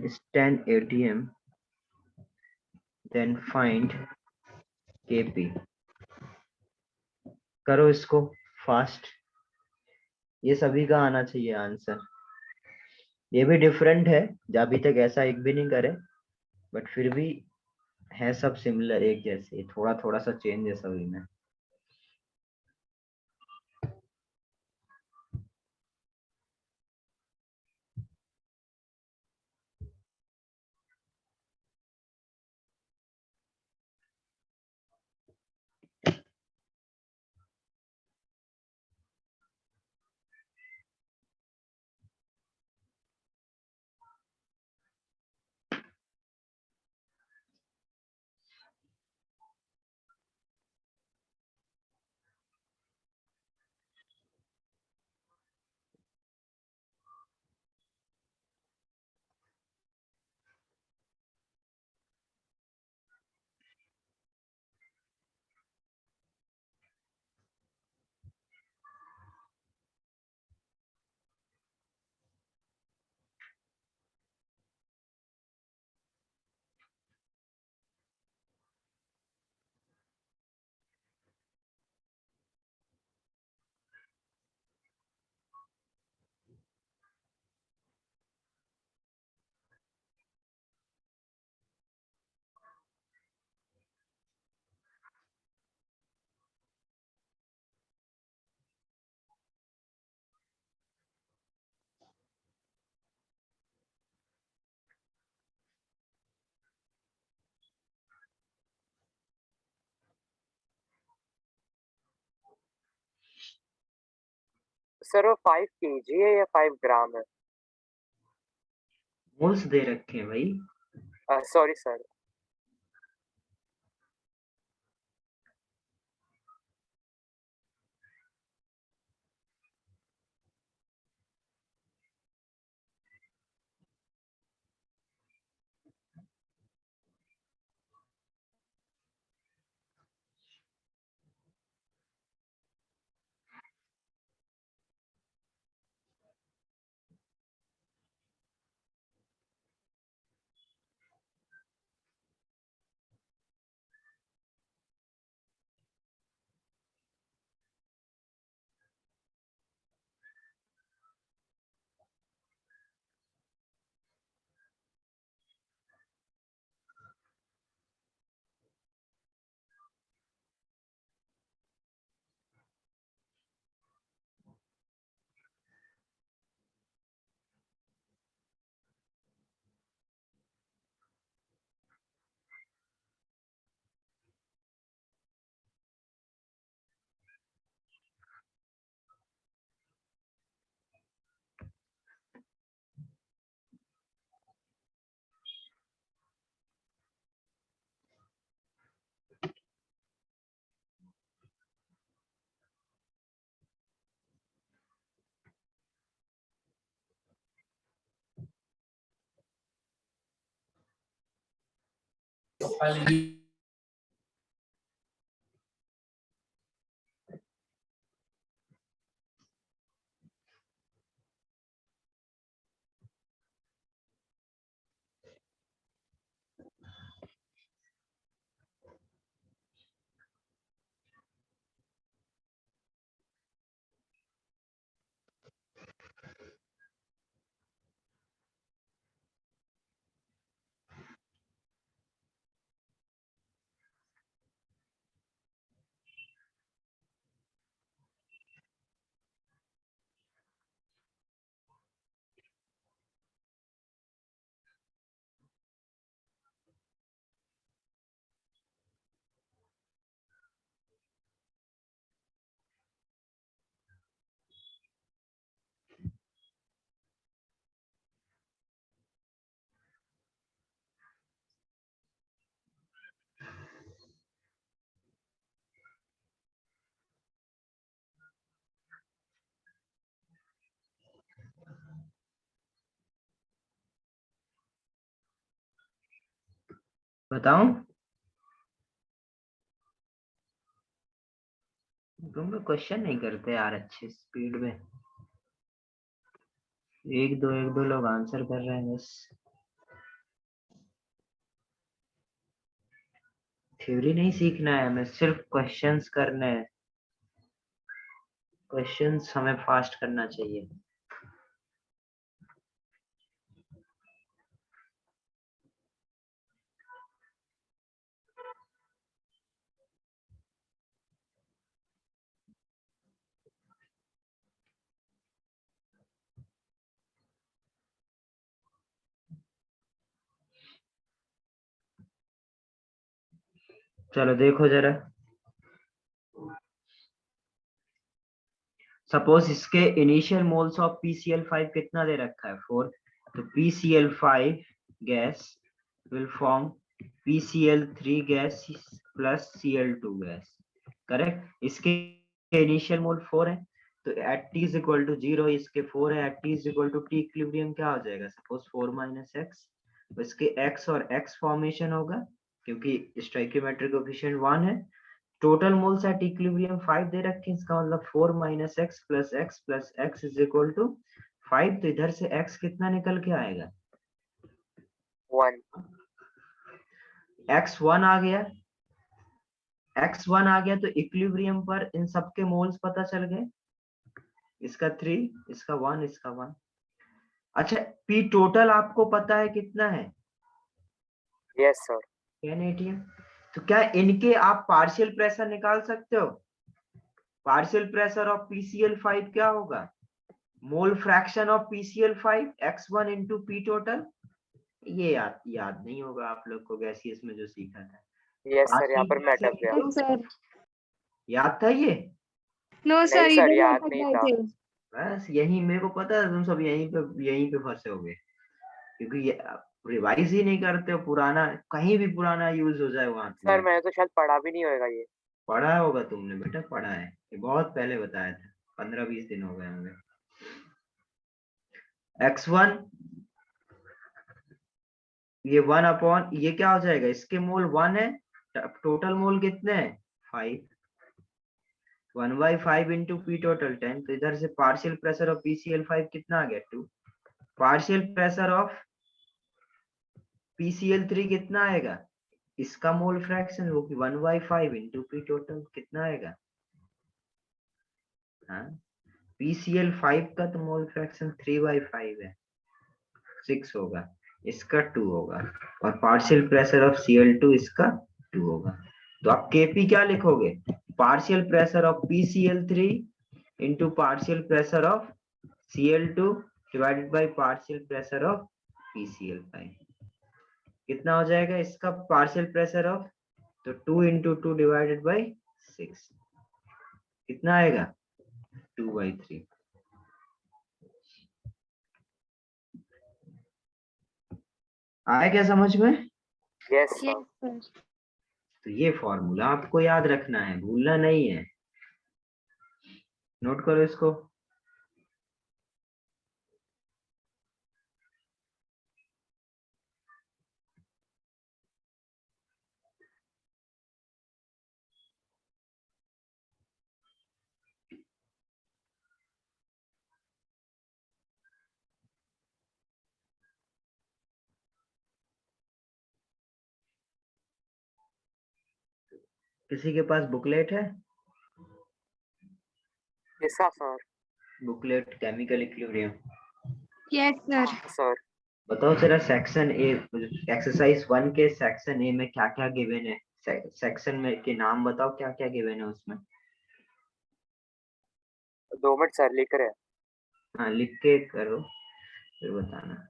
is 10 atm, then find kp। करो इसको फास्ट, ये सभी का आना चाहिए आंसर। ये भी डिफरेंट है, अभी तक ऐसा एक भी नहीं करे, बट फिर भी है सब सिमिलर एक जैसे, थोड़ा थोड़ा सा चेंज है सभी में। सर वो 5 kg है या 5 ग्राम है? मोल्स दे रखे हैं भाई। Sorry sir. बताऊं? तुम लोग क्वेश्चन नहीं करते यार अच्छे स्पीड में। एक दो लोग आंसर कर रहे हैं बस। थ्योरी नहीं सीखना है हमें, सिर्फ क्वेश्चंस करने हैं। क्वेश्चंस हमें फास्ट करना चाहिए। चलो देखो जरा, सपोज इसके इनिशियल मोल्स ऑफ PCl5 कितना दे रखा है 4, तो PCl5 gas will form PCl3 gas plus Cl2 gas, correct. इसके इनिशियल मोल 4 है, तो at T is equal to 0 इसके 4 है, at T is equal to T equilibrium क्या हो जाएगा, सपोज 4 माइनस एक्स, तो इसके x और x फॉर्मेशन होगा क्योंकि स्टोइकियोमेट्रिक कोएफिशिएंट 1 है। टोटल मोल्स एट इक्विलिब्रियम 5 दे रखे हैं, इसका मतलब 4 minus X plus X is equal to 5, तो इधर से x कितना निकल के आएगा 1। x1 आ गया, x1 आ गया, तो इक्विलिब्रियम पर इन सबके मोल्स पता चल गए, इसका 3, इसका 1, इसका 1। अच्छा P टोटल आपको पता है कितना है? Yes sir. 10 atm। तो क्या इनके आप पार्शियल प्रेशर निकाल सकते हो? पार्शियल प्रेशर ऑफ PCl5 क्या होगा, mole fraction of PCl5 x1 into P total. ये याद नहीं होगा आप लोग को गैसियस में जो सीखा था। यस सर, यहाँ पर मैं अटक गया। नो सर, याद था ये? नो नहीं सर, सर, इधर याद अटक नहीं गए था। थे। बस यही मेरे को पता है, तुम सब यहीं पे फंसे होगे, क्योंकि ये रिवाइज ही नहीं करते हो, पुराना कहीं भी पुराना यूज हो जाए वहां पे। सर मैंने तो शायद पढ़ा भी नहीं होगा ये। पढ़ा होगा तुमने बेटा, पढ़ा है, ये बहुत पहले बताया था, 15-20 दिन हो गए होंगे। x1 ये 1 अपॉन ये क्या हो जाएगा, इसके मोल 1 है, टोटल मोल कितने हैं 5, 1/5 इंटू पी टोटल 10, तो इधर से पार्शियल प्रेशर ऑफ PCl5 कितना आ गया 2, पार्शियल प्रेशर ऑफ PCl3 कितना आएगा, इसका मोल फ्रैक्शन वो कि 1/5 इंटू पी टोटल कितना आएगा, हाँ PCl5 का तो मोल फ्रैक्शन 3/5 है, 6 होगा, इसका 2 होगा, और पार्शियल प्रेशर ऑफ Cl2 इसका 2 होगा। तो आप Kp क्या लिखोगे, partial pressure of PCl3 into partial pressure of Cl2 divided by partial pressure of PCl5, कितना हो जाएगा इसका पार्शियल प्रेशर ऑफ, तो 2 इंटू 2 डिवाइडेड बाय 6, कितना आएगा 2/3। आया क्या समझ में? Yes Yes, sir. sir. तो ये फॉर्मूला आपको याद रखना है, भूलना नहीं है, नोट करो इसको। किसी के पास बुकलेट है? ऐसा sir. Booklet chemical equilibrium, Yes, sir. Sir बताओ जरा सेक्शन ए, एक्सरसाइज 1 के सेक्शन ए में क्या क्या गिवन है, सेक्शन में के नाम बताओ क्या क्या गिवन है उसमें। 2 मिनट सर लिख रहे हैं। हाँ लिख के करो फिर बताना।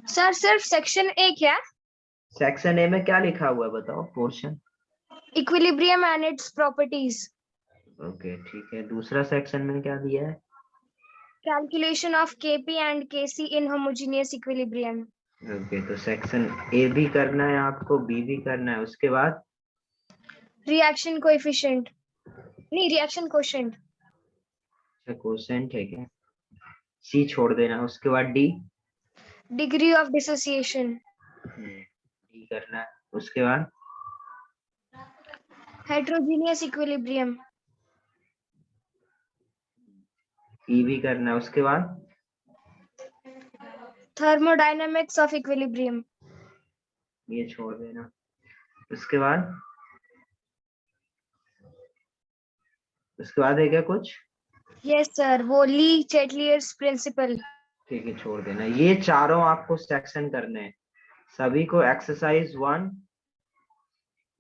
सर सिर्फ सेक्शन ए क्या? सेक्शन ए में क्या लिखा हुआ है बताओ, portion. Equilibrium and its properties. Okay ठीक है, दूसरा सेक्शन में क्या दिया है? Calculation of KP and KC in homogeneous equilibrium. Okay तो सेक्शन ए भी करना है आपको, बी भी करना है, उसके बाद रिएक्शन कोएफिशिएंट, नहीं रिएक्शन कोशेंट। कोसेंट है क्या, सी छोड़ देना, उसके बाद D, degree of dissociation. D करना है, उसके बाद हेटेरोजेनियस इक्विलिब्रियम। ई भी करना है, उसके बाद थर्मोडायनामिक्स ऑफ इक्विलिब्रियम। ये छोड़ देना, उसके बाद है क्या कुछ? यस सर, वो ली चैटलियर्स प्रिंसिपल। ठीक है छोड़ देना, ये चारों आपको सेक्शन करने हैं, सभी को एक्सरसाइज 1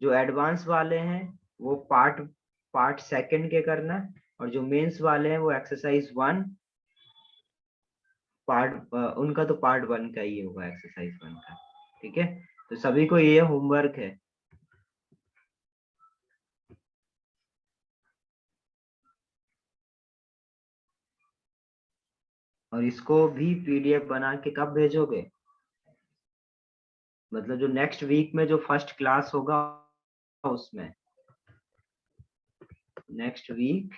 जो एडवांस वाले हैं वो पार्ट सेकंड के करना, और जो मेंस वाले हैं वो एक्सरसाइज 1 पार्ट उनका तो पार्ट 1 का ही होगा, एक्सरसाइज 1 का, ठीक है। तो सभी को ये होमवर्क है। और इसको भी पीडीएफ बना के कब भेजोगे, मतलब जो नेक्स्ट वीक में जो फर्स्ट क्लास होगा उसमें, नेक्स्ट वीक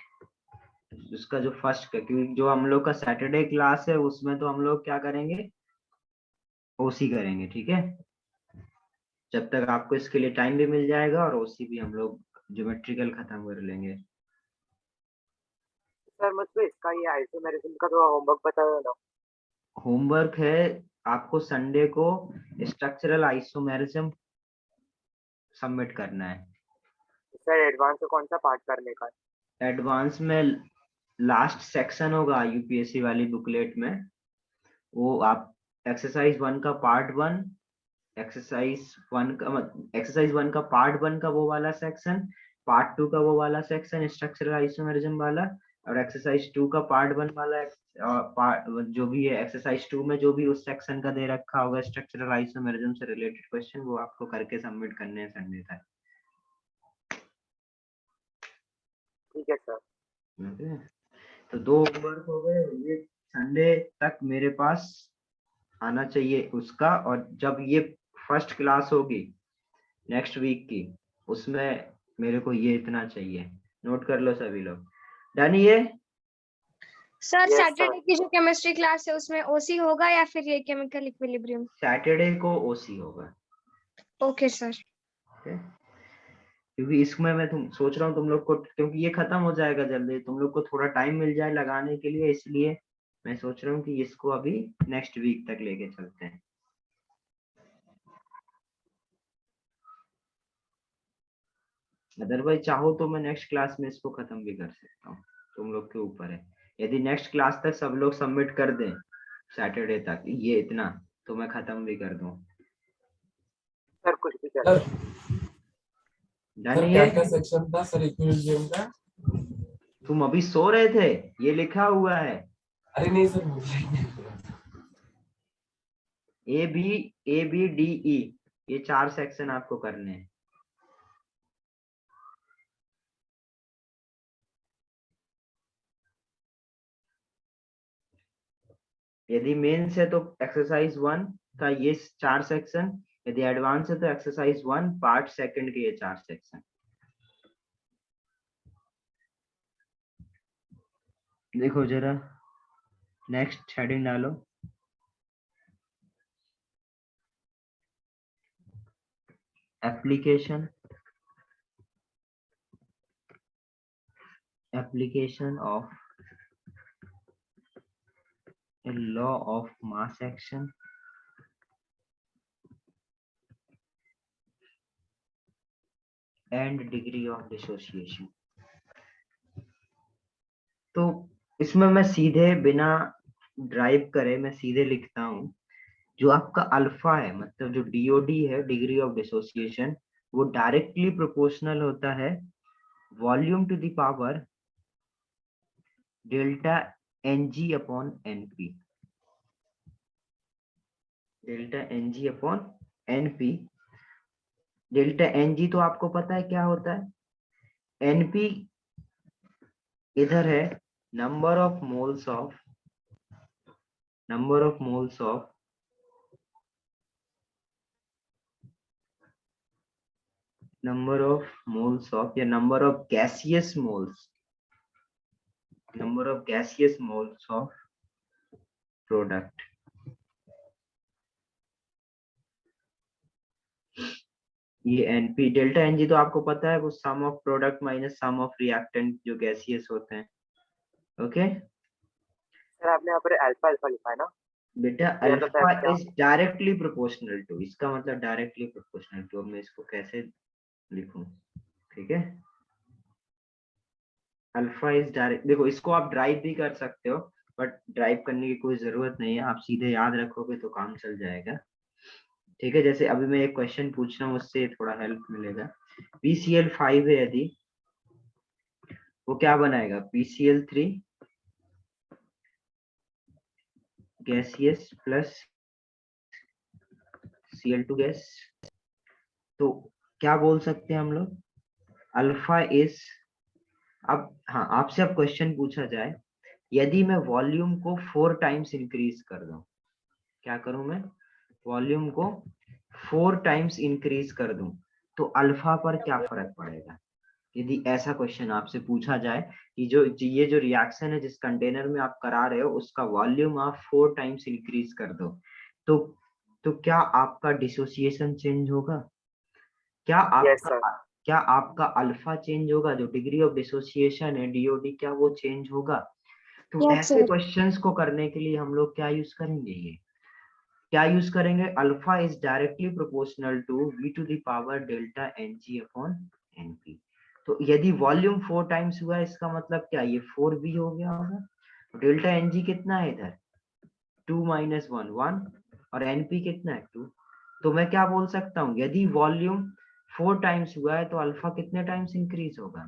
उसका जो फर्स्ट का, क्योंकि जो हम लोग का सैटरडे क्लास है उसमें तो हम लोग क्या करेंगे, ओसी करेंगे, ठीक है। जब तक आपको इसके लिए टाइम भी मिल जाएगा, और ओसी भी हम लोग ज्योमेट्रिकल खत्म कर लेंगे। सर मुझको इसका ये आइसोमेरिज्म का थोड़ा होमवर्क बता दो ना। होमवर्क है आपको संडे को स्ट्रक्चरल आइसोमेरिज्म सबमिट करना है। सर एडवांस में कौन सा पार्ट करने का है? एडवांस में लास्ट सेक्शन होगा यूपीएससी वाली बुकलेट में, वो आप एक्सरसाइज 1 का पार्ट 1 एक्सरसाइज 1 का पार्ट 1 का वो वाला सेक्शन, पार्ट 2 का वो वाला सेक्शन स्ट्रक्चरल आइसोमेरिज्म वाला, और एक्सरसाइज 2 का पार्ट 1 वाला जो भी है एक्सरसाइज 2 में जो भी उस सेक्शन का दे रखा होगा स्ट्रक्चरल आइसोमेरिज्म से रिलेटेड क्वेश्चन, वो आपको करके सबमिट करने हैं संडे तक। ठीक है सर। Okay? तो 2 होमवर्क हो गए, ये संडे तक मेरे पास आना चाहिए उसका, और जब ये फर्स्ट क्लास होगी नेक्स्ट वीक की, उसमें मेरे को ये इतना चाहिए, नोट कर लो सभी लोग। डन ये सर Yes, सैटरडे की जो केमिस्ट्री क्लास है उसमें ओसी होगा या फिर ये केमिकल इक्विलिब्रियम? सैटरडे को ओसी होगा। Okay sir. Okay? क्योंकि इसमें मैं सोच रहा हूँ तुम लोग को, क्योंकि ये खत्म हो जाएगा जल्दी, तुम लोग को थोड़ा टाइम मिल जाए लगाने के लिए, इसलिए मैं सोच रहा हूँ कि इसको अभी नेक्स्ट वीक तक लेके चलते हैं। अदरवाइज चाहो तो मैं नेक्स्ट क्लास में इसको खत्म भी कर सकता हूँ, तुम लोग के ऊपर है। यदि नेक्स्ट क्लास तक सब लोग सबमिट कर दें सैटरडे तक ये इतना, तो मैं खत्म भी कर दूं। सर कुछ भी चलेगा। डन क्या ये? क्या सेक्शन था सर इक्विलिब्रियम का? तुम अभी सो रहे थे, ये लिखा हुआ है अरे नहीं सर, मुझे नहीं पता था। ए बी डी ई, ये 4 सेक्शन आपको करने हैं। यदि मेंस है तो एक्सरसाइज 1 का ये 4 सेक्शन, यदि एडवांस है तो एक्सरसाइज 1 पार्ट 2 के ये 4 सेक्शन। देखो जरा नेक्स्ट हेडिंग डालो, application of a law of mass action and degree of dissociation। तो इसमें मैं सीधे बिना ड्राइव करे मैं सीधे लिखता हूँ, जो आपका अल्फा है, मतलब जो डीओडी है डिग्री ऑफ डिसोसिएशन, वो डायरेक्टली प्रोपोर्शनल होता है volume to the power delta NG upon NP. Delta NG upon NP. Delta NG तो आपको पता है क्या होता है, एनपी इधर है नंबर ऑफ मोल्स ऑफ या number of gaseous moles of product. ये एनपी डेल्टा एनजी तो आपको पता है, वो sum of product minus sum of reactant जो गैसियस होते हैं। ओके सर आपने यहाँ पर अल्फा अल्फा लिखा है ना? बेटा, alpha is directly proportional to, इसका मतलब डायरेक्टली प्रोपोर्शनल टू। अब मैं इसको कैसे लिखूं, ठीक है? अल्फा इज डायरेक्ट, देखो इसको आप ड्राइव भी कर सकते हो, बट ड्राइव करने की कोई जरूरत नहीं है, आप सीधे याद रखोगे तो काम चल जाएगा। ठीक है, जैसे अभी मैं एक क्वेश्चन पूछ रहा हूँ, उससे थोड़ा हेल्प मिलेगा। PCl5 है यदि, वो क्या बनाएगा? PCl3 gaseous plus Cl2 gas. तो क्या बोल सकते हैं हम लोग? अल्फा इज, अब हाँ आपसे अब क्वेश्चन पूछा जाए, यदि मैं वॉल्यूम को 4 टाइम्स इंक्रीज कर दूं, क्या करूं मैं? वॉल्यूम को 4 टाइम्स इंक्रीज कर दूं तो अल्फा पर क्या फर्क पड़ेगा? यदि ऐसा क्वेश्चन आपसे पूछा जाए कि ये जो रिएक्शन है जिस कंटेनर में आप करा रहे हो उसका वॉल्यूम आप 4 टाइम्स इंक्रीज कर दो, तो क्या आपका डिसोसिएशन चेंज होगा? क्या आपका अल्फा चेंज होगा? जो डिग्री ऑफ डिसोसिएशन है डीओडी, क्या वो चेंज होगा? तो ऐसे क्वेश्चंस को करने के लिए हम लोग क्या यूज करेंगे? क्या यूज करेंगे? Alpha is directly proportional to v to the power delta NG upon NP. तो यदि वॉल्यूम 4 टाइम्स हुआ, इसका मतलब क्या ये 4v हो गया होगा। डेल्टा एनजी कितना है इधर? 2 - 1 1, और एनपी कितना है? 2। तो मैं क्या बोल सकता हूँ, यदि वॉल्यूम 4 टाइम्स हुआ है तो अल्फा कितने टाइम्स इंक्रीज होगा?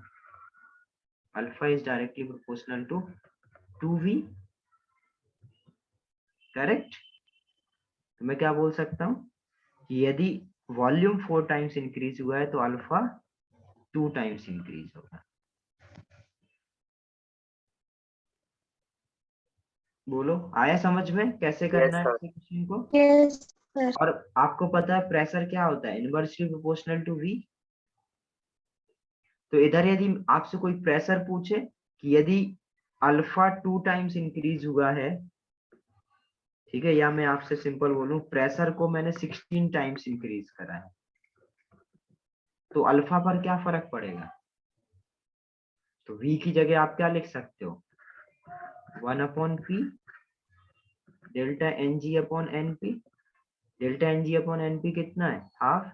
Alpha is directly proportional to 2v, correct? तो मैं क्या बोल सकता हूँ कि यदि वॉल्यूम 4 टाइम्स इंक्रीज हुआ है तो अल्फा 2 टाइम्स इंक्रीज होगा। बोलो, आया समझ में कैसे करना है sir. इस क्वेश्चन को? Yes, sir. और आपको पता है प्रेशर क्या होता है? Inversely proportional to v। तो इधर यदि आपसे कोई प्रेशर पूछे कि यदि अल्फा 2 टाइम्स इंक्रीज हुआ है, ठीक है, या मैं आपसे सिंपल बोलूं प्रेशर को मैंने 16 टाइम्स इंक्रीज करा है, तो अल्फा पर क्या फर्क पड़ेगा? तो v की जगह आप क्या लिख सकते हो? 1/p delta N G upon N P. Delta N G upon N P कितना है? हाफ।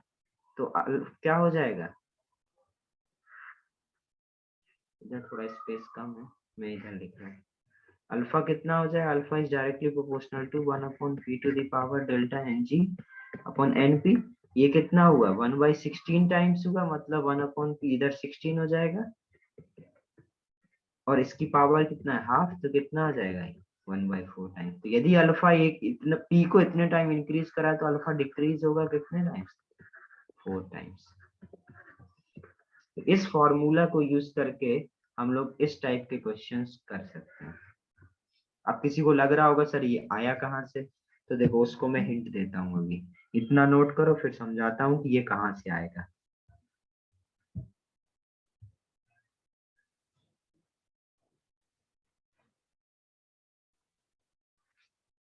तो क्या हो जाएगा? इधर थोड़ा स्पेस कम है, मैं इधर लिख रहा हूँ। अल्फा कितना हो जाएगा? Alpha is directly proportional to 1/p to the power delta N G upon N P. ये कितना हुआ? 1/16 टाइम्स हुआ, मतलब 1/p इधर 16 हो जाएगा, और इसकी पावर कितना है? हाफ। तो कितना हो जाएगा? 1/4 टाइम्स। तो यदि अल्फा एक इतना पी को इतने टाइम इंक्रीज करा तो अल्फा डिक्रीज होगा कितने टाइम्स? 4 टाइम्स। तो इस फॉर्मूला को यूज करके हम लोग इस टाइप के क्वेश्चंस कर सकते हैं। अब किसी को लग रहा होगा सर ये आया कहाँ से, तो देखो उसको मैं हिंट देता हूँ अभी। इतना नोट करो, फिर समझाता हूँ कि ये कहाँ से आएगा।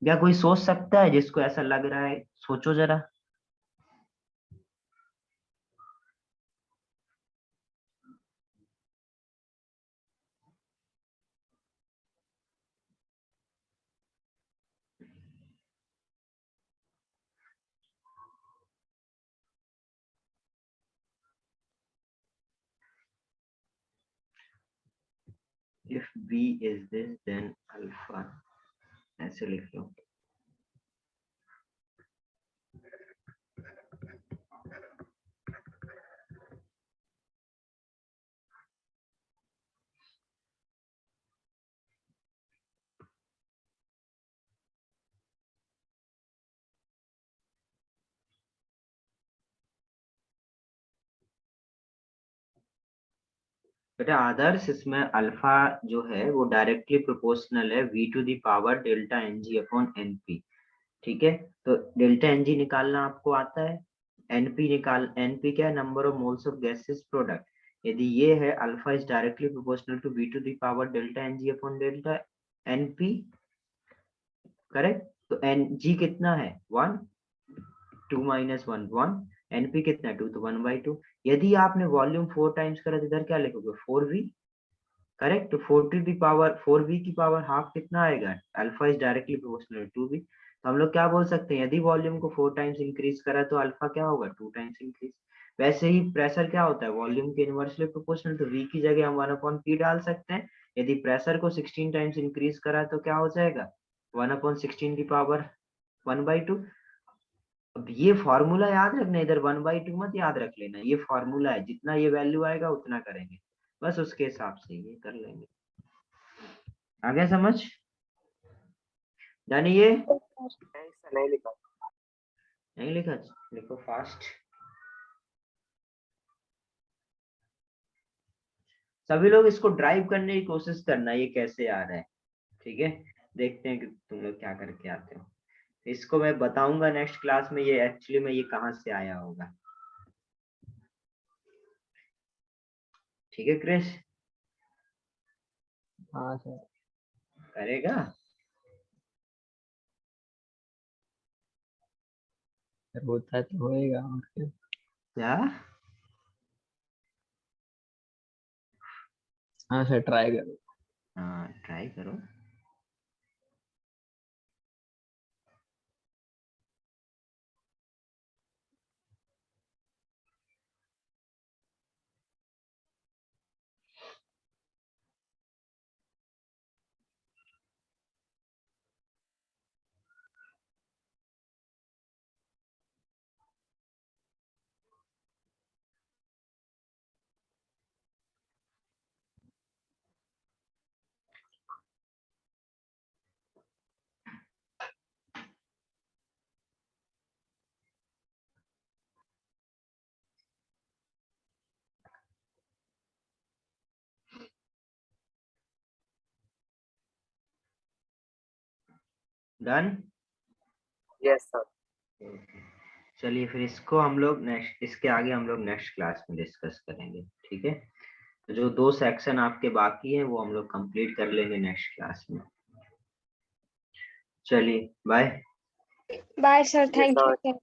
या कोई सोच सकता है जिसको ऐसा लग रहा है? सोचो जरा। If v is this, then alpha, ऐसे लिख लो। बेटा आदर्श, इसमें अल्फा जो है वो डायरेक्टली प्रोपोर्शनल है v to the power delta N G upon N P. ठीक है, तो डेल्टा एन जी निकालना आपको आता है, एनपी निकाल, एनपी क्या है? Number of moles of gases product. यदि ये है alpha is directly proportional to v to the power delta N G upon delta NP, correct? तो एन जी कितना है? 1, 2 माइनस 1 1, एनपी कितना है? 2, तो 1/2। यदि आपने वॉल्यूम 4 टाइम्स करा तो इधर क्या लिखोगे? 4v, correct? तो 4 टू द पावर 4v की पावर हाफ कितना आएगा? Alpha is directly proportional to 2v। तो हम लोग क्या बोल सकते हैं, यदि वॉल्यूम को 4 टाइम्स इंक्रीज करा तो अल्फा क्या होगा? 2 टाइम्स इंक्रीज। वैसे ही प्रेशर क्या होता है? वॉल्यूम के इनवर्सली प्रोपोर्शनल, तो v की जगह हम 1/p डाल सकते हैं। यदि प्रेशर को 16 टाइम्स इंक्रीज करा तो क्या हो जाएगा? 1/16 की पावर 1/2। अब ये फॉर्मूला याद रखना, इधर 1/2 मत याद रख लेना, ये फॉर्मूला है, जितना ये वैल्यू आएगा उतना करेंगे, बस उसके हिसाब से ये कर लेंगे। आगे समझ जानिए? नहीं sir, नहीं लिखा। नहीं लिखा? लिखो फास्ट। सभी लोग इसको ड्राइव करने की कोशिश करना, ये कैसे आ रहा है, ठीक है? देखते हैं कि तुम लोग क्या करके आते हो। इसको मैं बताऊंगा नेक्स्ट क्लास में, ये एक्चुअली में ये कहाँ से आया होगा। ठीक है क्रिश? हाँ सर। करेगा? होता है तो होएगा और क्या। क्या? हाँ सर, ट्राई करो। हाँ ट्राई करो। डन? Yes sir. चलिए फिर इसको हम लोग इसके आगे हम लोग नेक्स्ट क्लास में डिस्कस करेंगे, ठीक है? तो जो 2 सेक्शन आपके बाकी है वो हम लोग कंप्लीट कर लेंगे नेक्स्ट क्लास में। चलिए bye. Bye sir, Yes, thank sir. You.